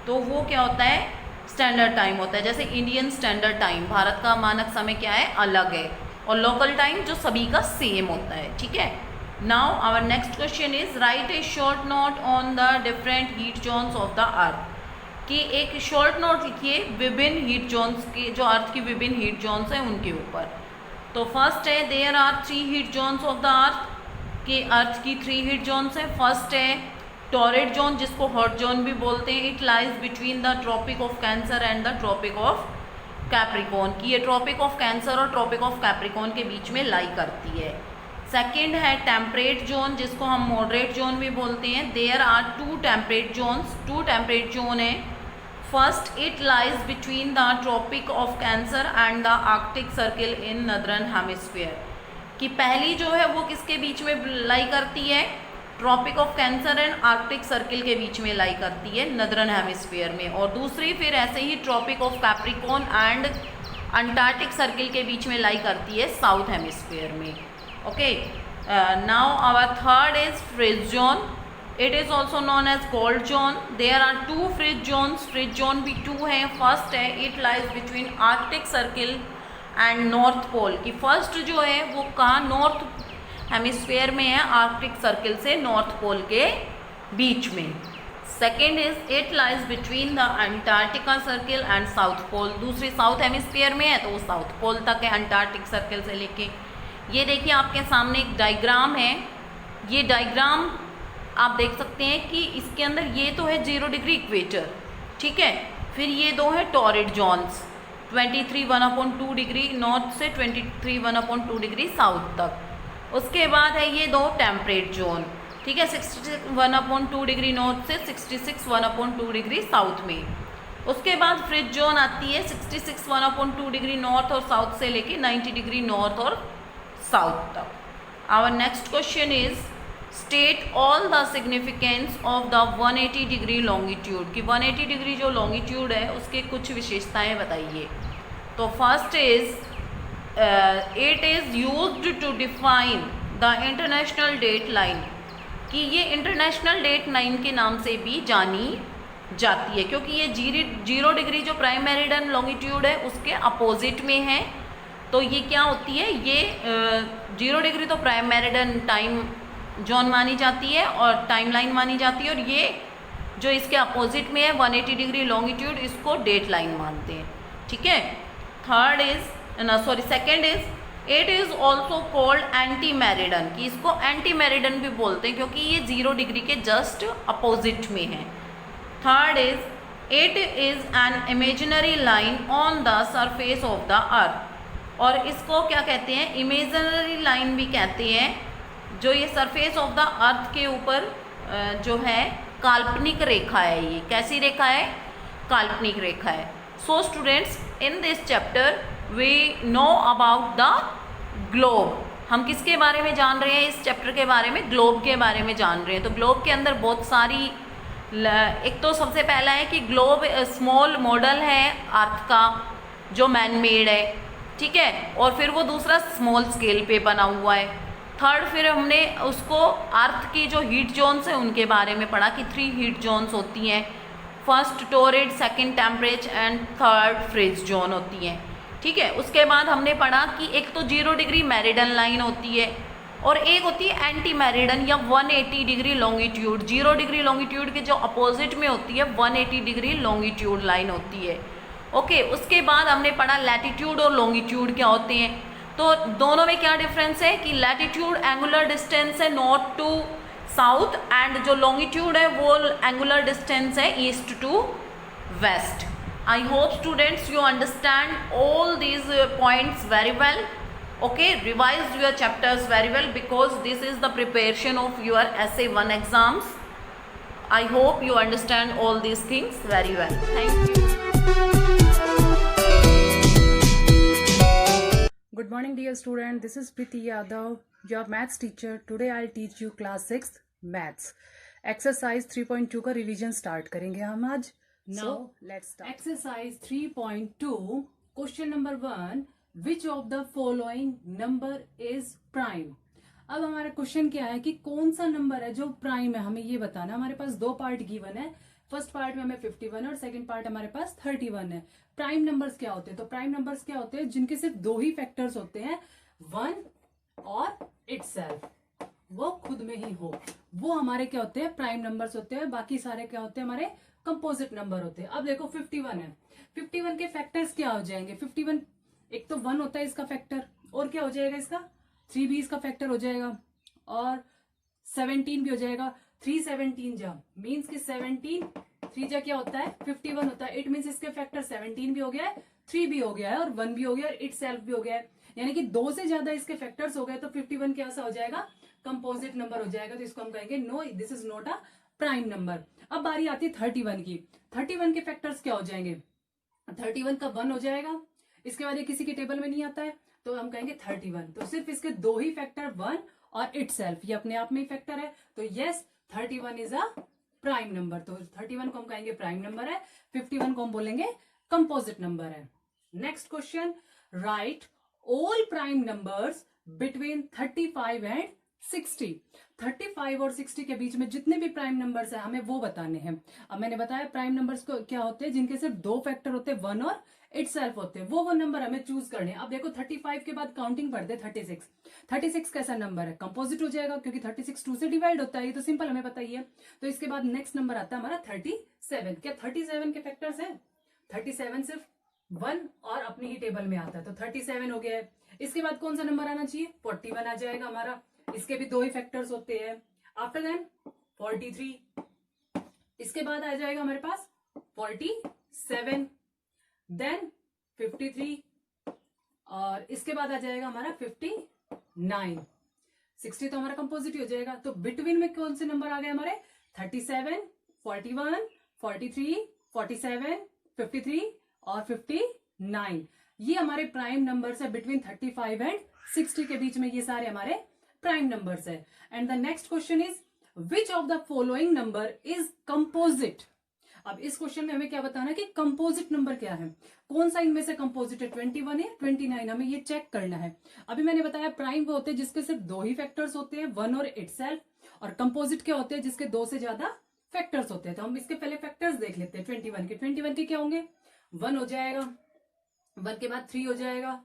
S3: तो वो क्या होता है? स्टैंडर्ड टाइम होता है। जैसे इंडियन स्टैंडर्ड टाइम, भारत का मानक समय क्या है? अलग है, और लोकल टाइम जो सभी का सेम होता है, ठीक है। Now our next question is write a short note on the different heat zones of the earth, कि एक शॉर्ट नोट लिखिए विभिन्न हीट जोन्स के, जो अर्थ की विभिन्न हीट जोन्स हैं उनके ऊपर। तो फर्स्ट है there are 3 heat zones of the earth, कि अर्थ की 3 हीट जोन्स हैं। फर्स्ट है टॉरिड जोन, जिसको हॉट जोन भी बोलते हैं। It lies between the tropic of cancer and the tropic of Capricorn की ये ट्रॉपिक ऑफ कैंसर और ट्रॉपिक ऑफ कैप्रिकॉन के बीच में लाई करती है। सेकंड है टेम्परेट जोन, जिसको हम मॉडरेट जोन भी बोलते हैं। There are two temperate zones, two temperate zone है। First it lies between the tropic of cancer and the arctic circle in northern hemisphere, कि पहली जो है वो किसके बीच में लाई करती है, Tropic of cancer and Arctic Circle के बीच में लाई करती है नदर्न हेमिस्फीयर में, और दूसरी फिर ऐसे ही tropic of capricorn and antarctic circle के बीच में लाई करती है साउथ हेमिस्फीयर में। Okay, now our third is frigid zone, it is also known as cold zone. There are two frigid zones, frigid zone भी टू है। First है it lies between arctic circle and north pole, की first जो है वो कहाँ, north hemisphere में है, आर्कटिक सर्किल से नॉर्थ पोल के बीच में। Second is it lies between the Antarctica circle and South Pole, दूसरी साउथ हेमिस्फीयर में है तो वो साउथ पोल तक है अंटार्कटिक सर्किल से लेके। ये देखिए आपके सामने एक डायग्राम है, ये डायग्राम आप देख सकते हैं कि इसके अंदर ये तो है 0 डिग्री इक्वेटर, ठीक है, फिर ये दो है टॉरिड जोन्स 23 1/2 डिग्री नॉर्थ से 23 1/2 डिग्री साउथ तक। उसके बाद है ये दो टेम्परेट जोन, ठीक है, 66 1/2 डिग्री नॉर्थ से 66 1/2 डिग्री साउथ में। उसके बाद फ्रिज जोन आती है 66 1/2 डिग्री नॉर्थ और साउथ से लेके 90 डिग्री नॉर्थ और साउथ तक। Our next question is state all the significance of the 180 degree longitude, कि 180 डिग्री जो लॉन्गिट्यूड है उसके कुछ विशेषताएं बताइए। तो first is it is used to define the International Date Line, कि ये इंटरनेशनल डेट लाइन के नाम से भी जानी जाती है, क्योंकि ये 0 डिग्री जो प्राइम मेरिडियन लॉन्गिट्यूड है उसके अपोजिट में है। तो ये क्या होती है, ये 0 डिग्री तो प्राइम मेरिडियन टाइम जोन मानी जाती है और टाइमलाइन मानी जाती है, और ये जो इसके अपोजिट में है 180 डिग्री लॉन्गिट्यूड, इसको डेट लाइन मानते हैं, ठीक है। Third is second is it is also called anti meridian, कि इसको एंटी मेरिडियन भी बोलते हैं क्योंकि ये 0 डिग्री के जस्ट अपोजिट में है। Third is it is an imaginary line on the surface of the अर्थ, और इसको क्या कहते हैं, इमेजिनरी लाइन भी कहते हैं, जो ये सरफेस ऑफ द अर्थ के ऊपर जो है काल्पनिक रेखा है। ये कैसी रेखा है, काल्पनिक रेखा है। So students, in this chapter we know about the globe, हम किसके बारे में जान रहे हैं, इस चैप्टर के बारे में ग्लोब के बारे में जान रहे हैं। तो ग्लोब के अंदर बहुत सारी, एक तो सबसे पहला है कि ग्लोब स्मॉल मॉडल है अर्थ का जो मैन मेड है, ठीक है, और फिर वो दूसरा स्मॉल स्केल पे बना हुआ है। थर्ड फिर हमने उसको अर्थ की जो हीट जोन्स है उनके बारे में पढ़ा कि 3 हीट जोन्स होती हैं, first torrid, second temperature and third fridge zone होती हैं, ठीक है। उसके बाद हमने पढ़ा कि एक तो 0 डिग्री मेरिडियन लाइन होती है और एक होती है एंटी मेरिडियन या 180 डिग्री लॉन्गिट्यूड, 0 डिग्री लॉन्गिट्यूड के जो अपोजिट में होती है 180 डिग्री लॉन्गिट्यूड लाइन होती है। ओके, उसके बाद हमने पढ़ा लैटिट्यूड और लॉन्गिट्यूड क्या होते हैं। तो दोनों में क्या डिफरेंस है कि लैटिट्यूड एंगुलर डिस्टेंस है नॉर्थ टू साउथ, एंड जो लॉन्गिट्यूड है वो एंगुलर डिस्टेंस है east to west. I hope students you understand all these points very well. Okay, revise your chapters very well because this is the preparation of your SA1 exams. I hope you understand all these things very well. Thank you.
S4: Good morning dear student, this is Preeti Yadav, your maths teacher. Today I'll teach you class 6 maths. Exercise 3.2 का revision start करेंगे हम आज. Now let's start. Exercise 3.2 question number 1, which of the following number is prime? अब हमारा question क्या है कि कौन सा नंबर है जो प्राइम है, हमें ये बताना. हमारे पास दो पार्ट गिवन है. फर्स्ट पार्ट में हमें 51 और सेकंड पार्ट हमारे पास 31 है. प्राइम नंबर्स क्या होते हैं? तो प्राइम नंबर्स क्या होते हैं जिनके सिर्फ दो ही फैक्टर्स होते हैं, 1 और इटसेल्फ, वो खुद में ही हो, वो हमारे क्या होते हैं? प्राइम नंबर्स होते हैं. बाकी सारे क्या होते हैं? हमारे कंपोजिट नंबर होते हैं. अब देखो 51 है, 51 के फैक्टर्स क्या हो जाएंगे? 51 एक तो 1 होता है इसका फैक्टर, और क्या हो जाएगा इसका? 3 भी इसका फैक्टर हो जाएगा, और 17 भी हो जाएगा. 3 17 जा मीन्स कि 17 3 जा क्या होता है? 51 होता है. इट मीन्स इसके फैक्टर 17 भी हो गया है, 3 भी हो गया है और 1 भी हो गया और इट सेल्फ भी हो गया है, यानी कि 2 से ज्यादा इसके फैक्टर्स हो गए तो 51 क्या सा हो जाएगा, कंपोजिट नंबर हो जाएगा। तो इसको हम कहेंगे no, this is not a prime number. अब बारी आती है 31 की। 31 के फैक्टर्स क्या हो जाएंगे, 31 का 1 हो जाएगा, इसके बाद ये किसी के टेबल में नहीं आता है तो हम कहेंगे 31। तो सिर्फ इसके 2 ही फैक्टर, 1 और इट सेल्फ, ये अपने आप में ही फैक्टर है। तो yes 31 is a prime number. तो 31 को हम कहेंगे प्राइम नंबर है, 51 को हम बोलेंगे कंपोजिट नंबर है। Next question, right all prime numbers between 35 and 60। 35 और 60 के बीच में जितने भी प्राइम नंबर्स हैं हमें वो बताने हैं। अब मैंने बताया प्राइम नंबर्स को क्या होते हैं, जिनके सिर्फ 2 फैक्टर होते हैं, 1 और इट सेल्फ होते हैं, वो नंबर हमें चूज करने हैं। अब देखो 35 के बाद काउंटिंग पढ़ते 36। 36 कैसा नंबर है, कंपोजिट हो जाएगा क्योंकि 36 2 से डिवाइड होता है, ये तो सिंपल हमें पता ही है। तो इसके बाद नेक्स्ट नंबर आता है हमारा 37। क्या 37 के फैक्टर्स है, 37 सिर्फ 1 और अपने ही टेबल में आता है, तो 37 हो गया है। इसके बाद कौन सा नंबर आना चाहिए, 41 आ जाएगा हमारा, इसके भी 2 ही फैक्टर्स होते हैं। आफ्टर देन 43, इसके बाद आ जाएगा हमारे पास 47, देन 53 और इसके बाद आ जाएगा हमारा 59। 60 तो हमारा कंपोजिट हो जाएगा। तो बिटवीन में कौन से नंबर आ गए हमारे, 37, 41, 43, 47, 53 और 59। ये हमारे प्राइम नंबर्स है बिटवीन 35 एंड 60 के बीच में, ये सारे हमारे प्राइम नंबर्स है। And the next question is which of the following number is composite. अब इस क्वेश्चन में हमें क्या बताना है कि कंपोजिट नंबर क्या है, कौन सा इनमें से कंपोजिट है, 21 है 29, हमें ये चेक करना है। अभी मैंने बताया प्राइम वो होते हैं जिसके सिर्फ 2 ही फैक्टर्स होते हैं, 1 और इट सेल्फ, और कंपोजिट क्या होते हैं जिसके 2 से ज्यादा फैक्टर्स होते हैं। तो हम इसके पहले फैक्टर्स देख लेते हैं 21 के क्या होंगे, 1 हो जाएगा, 1 के बाद 3 हो जाएगा,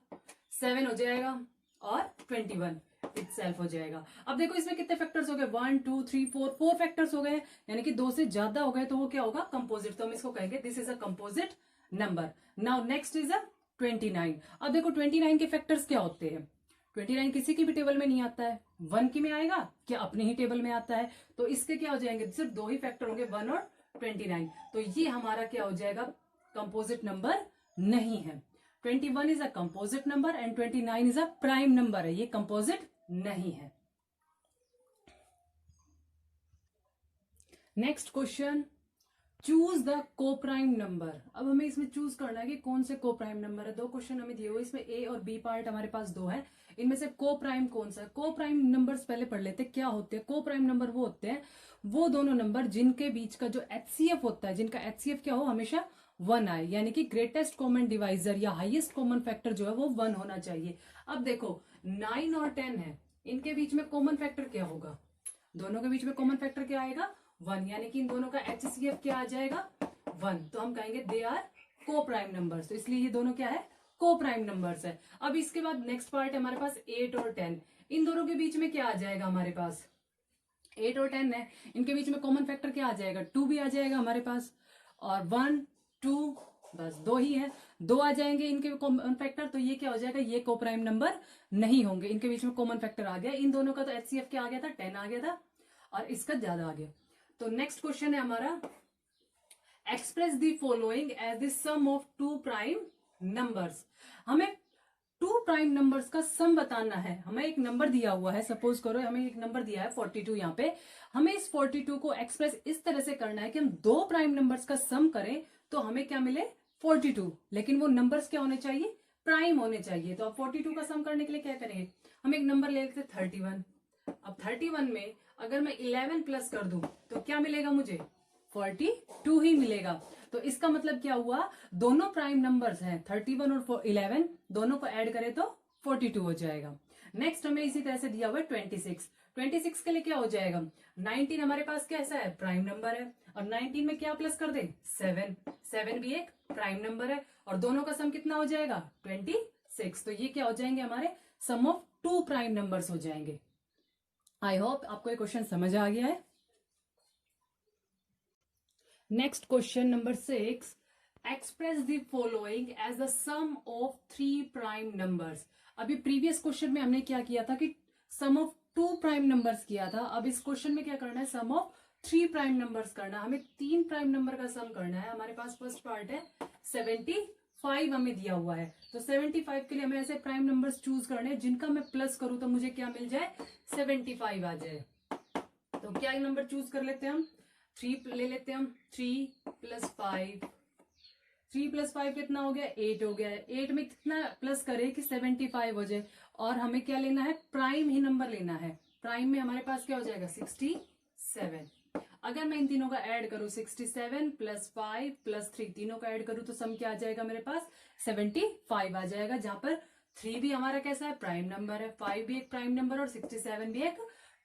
S4: 7 हो जाएगा और 21 इट सेल्फ हो जाएगा। अब देखो इसमें कितने फैक्टर्स हो गए, 1 2 3 4 फैक्टर्स हो गए, यानी कि 2 से ज्यादा हो गए, तो वो क्या होगा, कंपोजिट। तो हम इसको कहेंगे this is a composite number. Now next is a 29। अब देखो 29 के फैक्टर्स क्या होते हैं, 29 किसी की भी टेबल में नहीं आता है, 1 की में आएगा क्या, अपने ही टेबल में आता है। तो इसके क्या हो जाएंगे, सिर्फ 2 ही फैक्टर होंगे, 1 और 29। तो ये हमारा क्या हो जाएगा, कंपोजिट नंबर नहीं है। 21 is a composite number and 29 is a prime number है, ये कंपोजिट नहीं है। नेक्स्ट क्वेश्चन, चूज द को प्राइम नंबर। अब हमें इसमें चूज करना है कि कौन से को प्राइम नंबर है। 2 क्वेश्चन हमें दिए हुए, इसमें ए और बी पार्ट हमारे पास 2 है, इनमें से को प्राइम कौन सा है। को प्राइम नंबर्स पहले पढ़ लेते हैं क्या होते हैं। को प्राइम नंबर वो होते हैं वो दोनों नंबर जिनके बीच का जो एचसीएफ होता है, जिनका एचसीएफ क्या हो, हमेशा 1 आए, यानी कि ग्रेटेस्ट कॉमन डिवाइजर या हाईएस्ट कॉमन फैक्टर जो है वो 1 होना चाहिए। अब देखो 9 और 10 है, इनके बीच में कॉमन फैक्टर क्या होगा, दोनों के बीच में कॉमन फैक्टर क्या आएगा, 1, यानी कि इन दोनों का एचसीएफ क्या आ जाएगा, 1। तो हम कहेंगे दे आर को प्राइम नंबर्स, तो इसलिए ये दोनों क्या है, को प्राइम नंबर्स है। अब इसके बाद नेक्स्ट पार्ट है हमारे पास 8 और 10, इन दोनों के बीच में क्या आ जाएगा हमारे पास, 8 और 10 है, इनके बीच में कॉमन फैक्टर क्या आ जाएगा, 2 भी आ जाएगा हमारे पास, और 1 2 बस 2 ही है, 2 आ जाएंगे इनके कॉमन फैक्टर, तो ये क्या हो जाएगा, ये को प्राइम नंबर नहीं होंगे, इनके बीच में कॉमन फैक्टर आ गया। इन दोनों का तो एचसीएफ क्या आ गया था, 10 आ गया था, और इसका ज्यादा आ गया। तो नेक्स्ट क्वेश्चन है हमारा, express the following as the sum of 2 prime numbers. हमें 2 प्राइम नंबर्स का सम बताना है। हमें एक नंबर दिया हुआ है, सपोज करो हमें एक नंबर दिया है 42, यहाँ पे हमें इस 42 को एक्सप्रेस इस तरह से करना है कि हम 2 प्राइम नंबर्स का सम करें तो हमें क्या मिले, 42, लेकिन वो नंबर्स क्या होने चाहिए, प्राइम होने चाहिए। तो अब 42 का सम करने के लिए क्या करेंगे, हम एक नंबर ले लेते 31। अब 31 में अगर मैं 11 प्लस कर दूं तो क्या मिलेगा मुझे, 42 ही मिलेगा। तो इसका मतलब क्या हुआ, दोनों प्राइम नंबर्स हैं 31 और 11, दोनों को ऐड करें तो 42 हो जाएगा। नेक्स्ट हमें इसी तरह से दिया हुआ है 26 के लिए क्या हो जाएगा, 19 हमारे पास कैसा है, प्राइम नंबर है, और 19 में क्या प्लस कर दे, 7 भी एक प्राइम नंबर है, और दोनों का सम कितना हो जाएगा, 26। तो ये क्या हो जाएंगे, हमारे सम ऑफ 2 प्राइम नंबर्स हो जाएंगे। आई होप आपको ये क्वेश्चन समझ आ गया है। Next question number 6, express the following as the sum of 3 prime numbers. अभी प्रीवियस क्वेश्चन में हमने क्या किया था कि सम ऑफ 2 प्राइम नंबर्स किया था, अब इस क्वेश्चन में क्या करना है, सम ऑफ 3 प्राइम नंबर्स करना है। हमें 3 प्राइम नंबर का सम करना है। हमारे पास फर्स्ट पार्ट है 74, 5 हमें दिया हुआ है, तो 75 के लिए हमें ऐसे प्राइम नंबर्स चूज करने हैं जिनका मैं प्लस करूं तो मुझे क्या मिल जाए, 75 आ जाए। तो क्या नंबर चूज कर लेते हैं हम, 3 ले लेते हैं हम, 3 + 5, 3 + 5 कितना हो गया, 8 हो गया है। 8 में कितना प्लस करे कि 75 हो जाए, और हमें क्या लेना है, प्राइम ही नंबर लेना है। प्राइम में हमारे पास क्या हो जाएगा, 67। अगर मैं इन तीनों का ऐड करूं, 67 + 5 + 3, तीनों का ऐड करूं तो सम क्या आ जाएगा मेरे पास, 75 आ जाएगा, जहां पर 3 भी हमारा कैसा है, प्राइम नंबर है, 5 भी एक प्राइम नंबर और 67 भी एक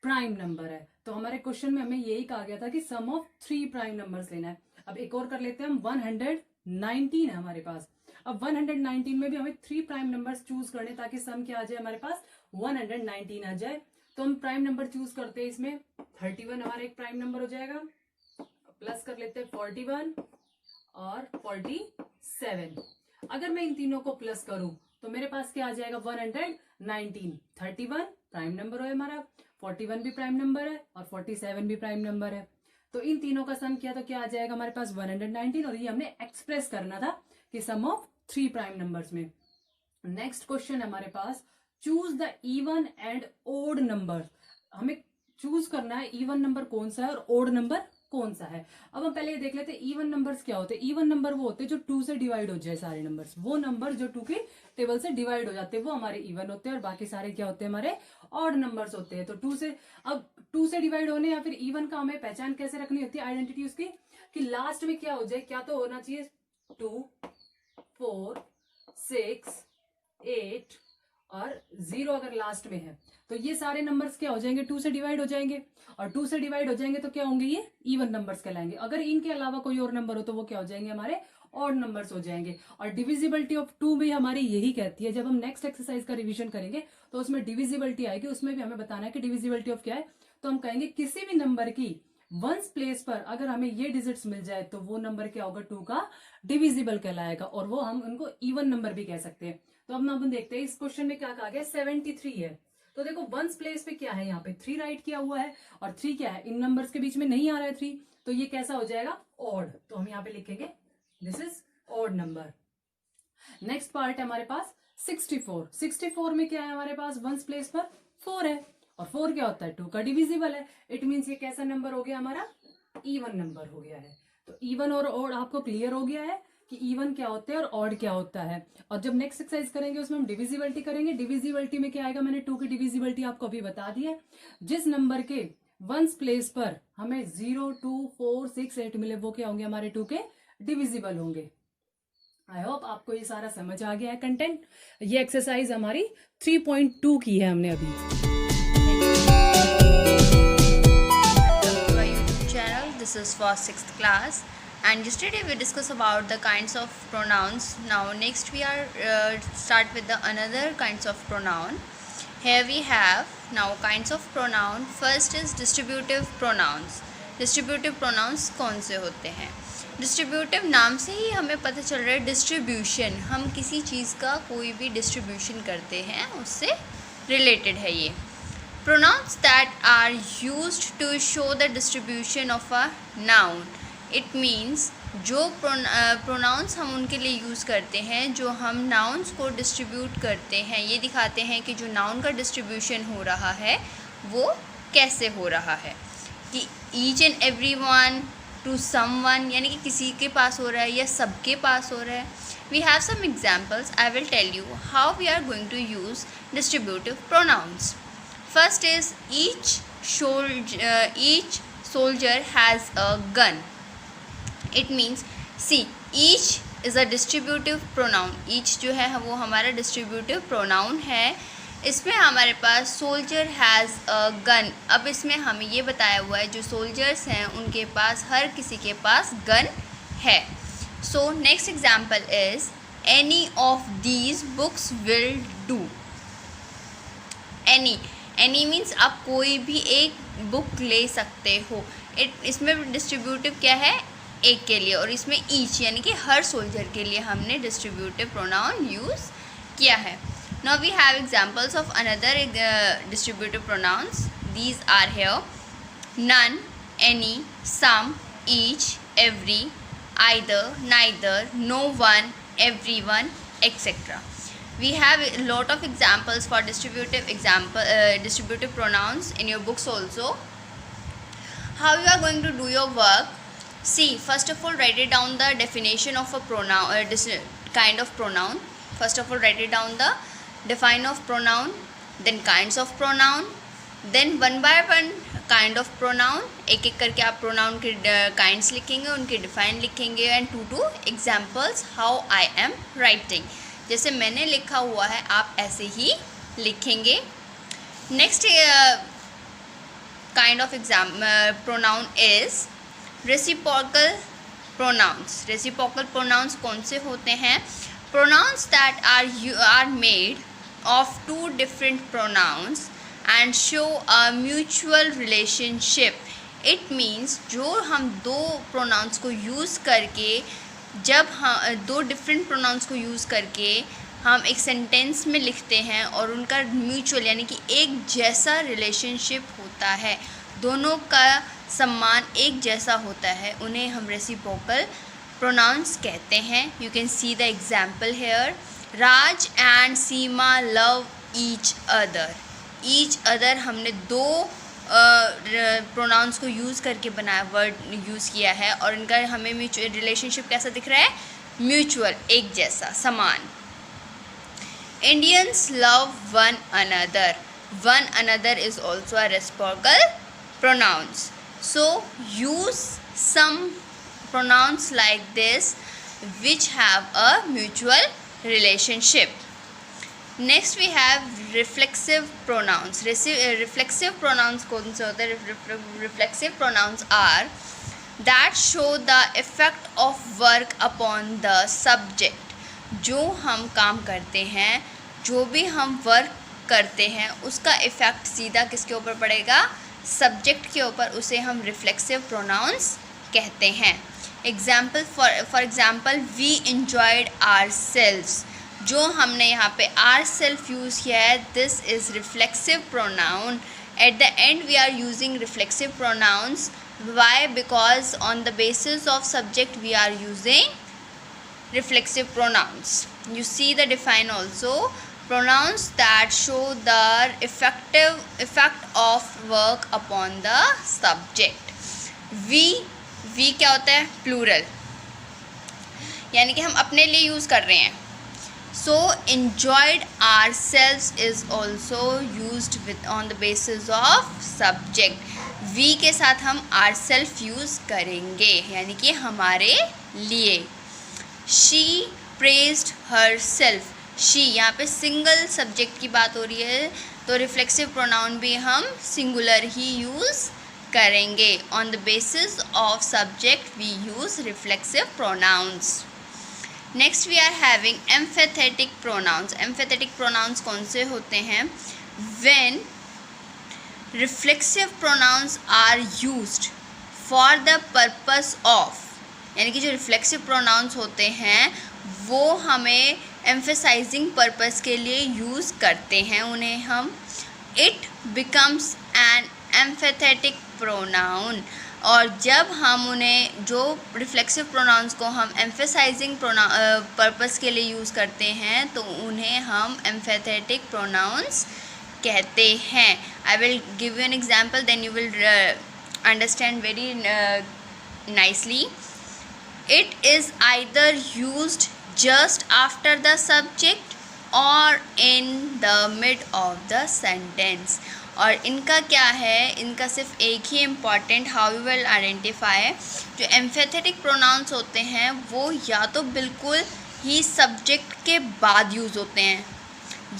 S4: प्राइम नंबर है। तो हमारे क्वेश्चन में हमें यही कहा गया था कि सम ऑफ 3 प्राइम नंबर्स लेना है। अब एक और कर लेते हैं हम, 119 है हमारे पास। अब 119 में भी हमें 3 प्राइम नंबर्स चूज करने ताकि सम क्या आ जाए हमारे पास, 119 आ जाए। तो हम प्राइम नंबर चूज करते हैं, इसमें 31 हमारा एक प्राइम नंबर हो जाएगा, प्लस कर लेते हैं 41 और 47। अगर मैं इन तीनों को प्लस करूं तो मेरे पास क्या आ जाएगा, 119। 31 प्राइम नंबर है हमारा, 41 भी प्राइम नंबर है और 47 भी प्राइम नंबर है। तो इन तीनों का सम किया तो क्या आ जाएगा हमारे पास, 119, और ये हमने एक्सप्रेस करना था कि सम ऑफ 3 प्राइम नंबर्स में। नेक्स्ट क्वेश्चन हमारे पास, choose the even and odd number. हमें चूज करना है इवन नंबर कौन सा है और ओड नंबर कौन सा है। अब हम पहले ये देख लेते हैं इवन नंबर्स क्या होते हैं। इवन नंबर वो होते हैं जो 2 से डिवाइड हो जाए सारे नंबर्स, वो नंबर जो 2 के टेबल से डिवाइड हो जाते हैं वो हमारे इवन होते हैं, और बाकी सारे क्या होते हैं, हमारे ऑड नंबर्स होते हैं। तो 2 से, अब 2 से डिवाइड होने या फिर इवन का हमें पहचान कैसे रखनी होती है, आइडेंटिटी उसकी, कि लास्ट में क्या हो जाए, क्या तो होना चाहिए 2, 4, 6, 8 और 0 अगर लास्ट में है तो ये सारे नंबर्स क्या हो जाएंगे, 2 से डिवाइड हो जाएंगे, और 2 से डिवाइड हो जाएंगे तो क्या होंगे, ये इवन नंबर्स कहलाएंगे। अगर इनके अलावा कोई और नंबर हो तो वो क्या हो जाएंगे, हमारे ऑड नंबर्स हो जाएंगे। और डिविजिबिलिटी ऑफ 2 भी हमारी यही कहती है। जब हम नेक्स्ट एक्सरसाइज का रिवीजन करेंगे तो उसमें डिविजिबिलिटी आएगी, उसमें भी हमें बताना है कि डिविजिबिलिटी ऑफ क्या है। तो हम कहेंगे किसी भी नंबर की वंस प्लेस पर अगर हमें ये डिजिट्स मिल जाए तो वो नंबर क्या होगा, 2 का डिविजिबल कहलाएगा, और वो हम उनको इवन नंबर भी कह सकते हैं। तो अब हम देखते हैं इस क्वेश्चन में क्या कहा गया, 73 है। तो देखो वंस प्लेस पे क्या है, यहाँ पे 3 राइट किया हुआ है, और 3 क्या है, इन नंबर्स के बीच में नहीं आ रहा है 3, तो ये कैसा हो जाएगा, ऑड। तो हम यहाँ पे लिखेंगे this is odd number. Next part है हमारे पास 64। 64 में क्या है हमारे पास, वंस प्लेस पर 4 है, और 4 क्या होता है, 2 का डिविजिबल है। इट मीन्स ये कैसा नंबर हो गया हमारा, इवन नंबर हो गया है। तो इवन और ऑड आपको क्लियर हो गया है कि इवन क्या होते हैं और ऑड क्या होता है। और जब नेक्स्ट एक्सरसाइज करेंगे उसमें हम डिविजिबिलिटी करेंगे। डिविजिबिलिटी में क्या आएगा, मैंने 2 की डिविजिबिलिटी आपको अभी बता दी है। जिस नंबर के वंस प्लेस पर हमें 0, 2, 4, 6, 8 मिले वो क्या होंगे, हमारे 2 के डिविजिबल होंगे। आई होप आपको ये सारा समझ आ गया है कंटेंट। ये एक्सरसाइज हमारी 3.2 की है हमने अभी।
S5: To our YouTube channel. This is for 6th class, and yesterday we discussed about the kinds of pronouns. Now next we are start with the another kinds of pronoun. Here we have now kinds of pronoun. First is distributive pronouns. Distributive pronouns कौन से होते हैं? Distributive नाम से ही हमें पता चल रहा है डिस्ट्रीब्यूशन, हम किसी चीज़ का कोई भी डिस्ट्रीब्यूशन करते हैं उससे रिलेटेड है ये। Pronouns that are used to show the distribution of a noun. It means जो pronouns हम उनके लिए यूज़ करते हैं जो हम nouns को डिस्ट्रीब्यूट करते हैं, ये दिखाते हैं कि जो noun का डिस्ट्रीब्यूशन हो रहा है वो कैसे हो रहा है, कि each and every one to someone, यानी कि किसी के पास हो रहा है या सबके पास हो रहा है। We have some examples. I will tell you how we are going to use distributive pronouns. First is each soldier has a gun. It means see, each is a distributive pronoun. Each जो है वो हमारा distributive pronoun है। इसमें हमारे पास soldier has a gun। अब इसमें हमें ये बताया हुआ है जो soldiers हैं उनके पास, हर किसी के पास gun है। So next example is any of these books will do. Any means आप कोई भी एक बुक ले सकते हो। इसमें डिस्ट्रीब्यूटिव क्या है, एक के लिए, और इसमें ईच यानी कि हर सोल्जर के लिए हमने डिस्ट्रीब्यूटिव प्रोनाउन यूज़ किया है। Now we have examples of another distributive pronouns. These are here none, any, some, each, every, either, neither, no one, everyone, etc. We have a lot of examples for distributive pronouns in your books also. How you are going to do your work? See, first of all, write it down the definition of a pronoun, kind of pronoun. First of all, write it down the define of pronoun, then kinds of pronoun, then one by one kind of pronoun. एक एक करके आप pronoun के kinds लिखेंगे, उनके define लिखेंगे, and two examples how I am writing. जैसे मैंने लिखा हुआ है आप ऐसे ही लिखेंगे. Next kind of pronoun is reciprocal pronouns. Reciprocal pronouns कौन से होते हैं? Pronouns that are made of two different pronouns and show a mutual relationship. It means जो हम दो pronouns को use करके, जब हम दो different pronouns को use करके हम एक सेंटेंस में लिखते हैं और उनका म्यूचुअल यानी कि एक जैसा रिलेशनशिप होता है, दोनों का सम्मान एक जैसा होता है, उन्हें हम रेसिप्रोकल प्रोनाउंस कहते हैं. You can see the example hair. Raj and Seema love each other. Each other हमने दो प्रोनाउंस को यूज़ करके बनाया, वर्ड यूज़ किया है और इनका हमें म्यूचुअल रिलेशनशिप कैसा दिख रहा है? म्यूचुअल, एक जैसा, समान. Indians love one another. One another is also a reciprocal pronouns. So use some pronouns like this which have a mutual relationship. Next we have reflexive pronouns. Reflexive pronouns कौन से होते हैं? Reflexive pronouns are that show the effect of work upon the subject. जो हम काम करते हैं, जो भी हम वर्क करते हैं, उसका इफ़ेक्ट सीधा किसके ऊपर पड़ेगा? सब्जेक्ट के ऊपर. उसे हम रिफ्लेक्सिव प्रोनाउंस कहते हैं. Example for example we enjoyed ourselves. जो हमने यहाँ पे आर सेल्फ यूज़ किया है, this is reflexive pronoun. At the end we are using reflexive pronouns. Why? Because on the basis of subject we are using reflexive pronouns. You see the define also. Pronouns that show the effect of work upon the subject. We क्या होता है? Plural, यानी कि हम अपने लिए use कर रहे हैं. So enjoyed ourselves is also used on the basis of subject. We के साथ हम ourself यूज़ करेंगे, यानी कि हमारे लिए. She praised herself. She यहाँ पे सिंगल सब्जेक्ट की बात हो रही है, तो रिफ्लेक्सिव प्रोनाउन भी हम सिंगुलर ही यूज़ करेंगे. On the basis of subject we use reflexive pronouns. Next we are having emphatic pronouns. Emphatic pronouns कौन से होते हैं? When reflexive pronouns are used for the purpose of, यानी कि जो रिफ्लेक्सिव प्रोनाउंस होते हैं वो हमें एम्फेसाइजिंग पर्पस के लिए यूज़ करते हैं, उन्हें हम इट बिकम्स एन एम्फेथेटिक प्रोनाउन. और जब हम उन्हें जो रिफ्लेक्सिव प्रोनाउंस को हम एम्फेसाइजिंग पर्पस के लिए यूज़ करते हैं तो उन्हें हम एम्फेथेटिक प्रोनाउंस कहते हैं. I will give you an example, then you will understand very nicely. It is either used just after the subject or in the mid of the sentence. और इनका क्या है? इनका सिर्फ एक ही important how you will identify. जो emphatic pronounce होते हैं वो या तो बिल्कुल ही सब्जेक्ट के बाद यूज़ होते हैं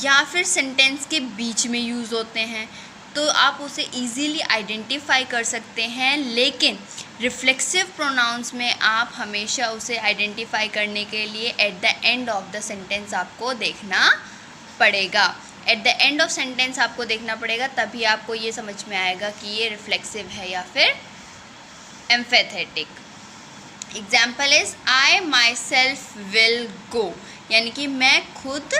S5: या फिर सेंटेंस के बीच में यूज़ होते हैं, तो आप उसे इजीली आइडेंटिफाई कर सकते हैं. लेकिन रिफ्लेक्सिव प्रोनाउंस में आप हमेशा उसे आइडेंटिफाई करने के लिए eight the end of the sentence आपको देखना पड़ेगा. Eight the end of sentence आपको देखना पड़ेगा, तभी आपको ये समझ में आएगा कि ये रिफ्लेक्सिव है या फिर emphatic. Example is I myself will go, यानी कि मैं खुद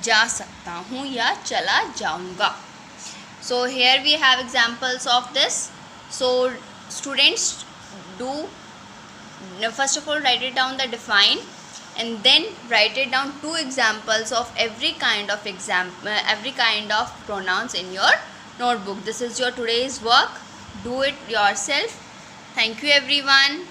S5: जा सकता हूँ या चला जाऊँगा. So here we have examples of this. So students, do first of all write it down the define, and then write it down 2 examples of every kind of pronouns in your notebook. This is your today's work. Do it yourself. Thank you everyone.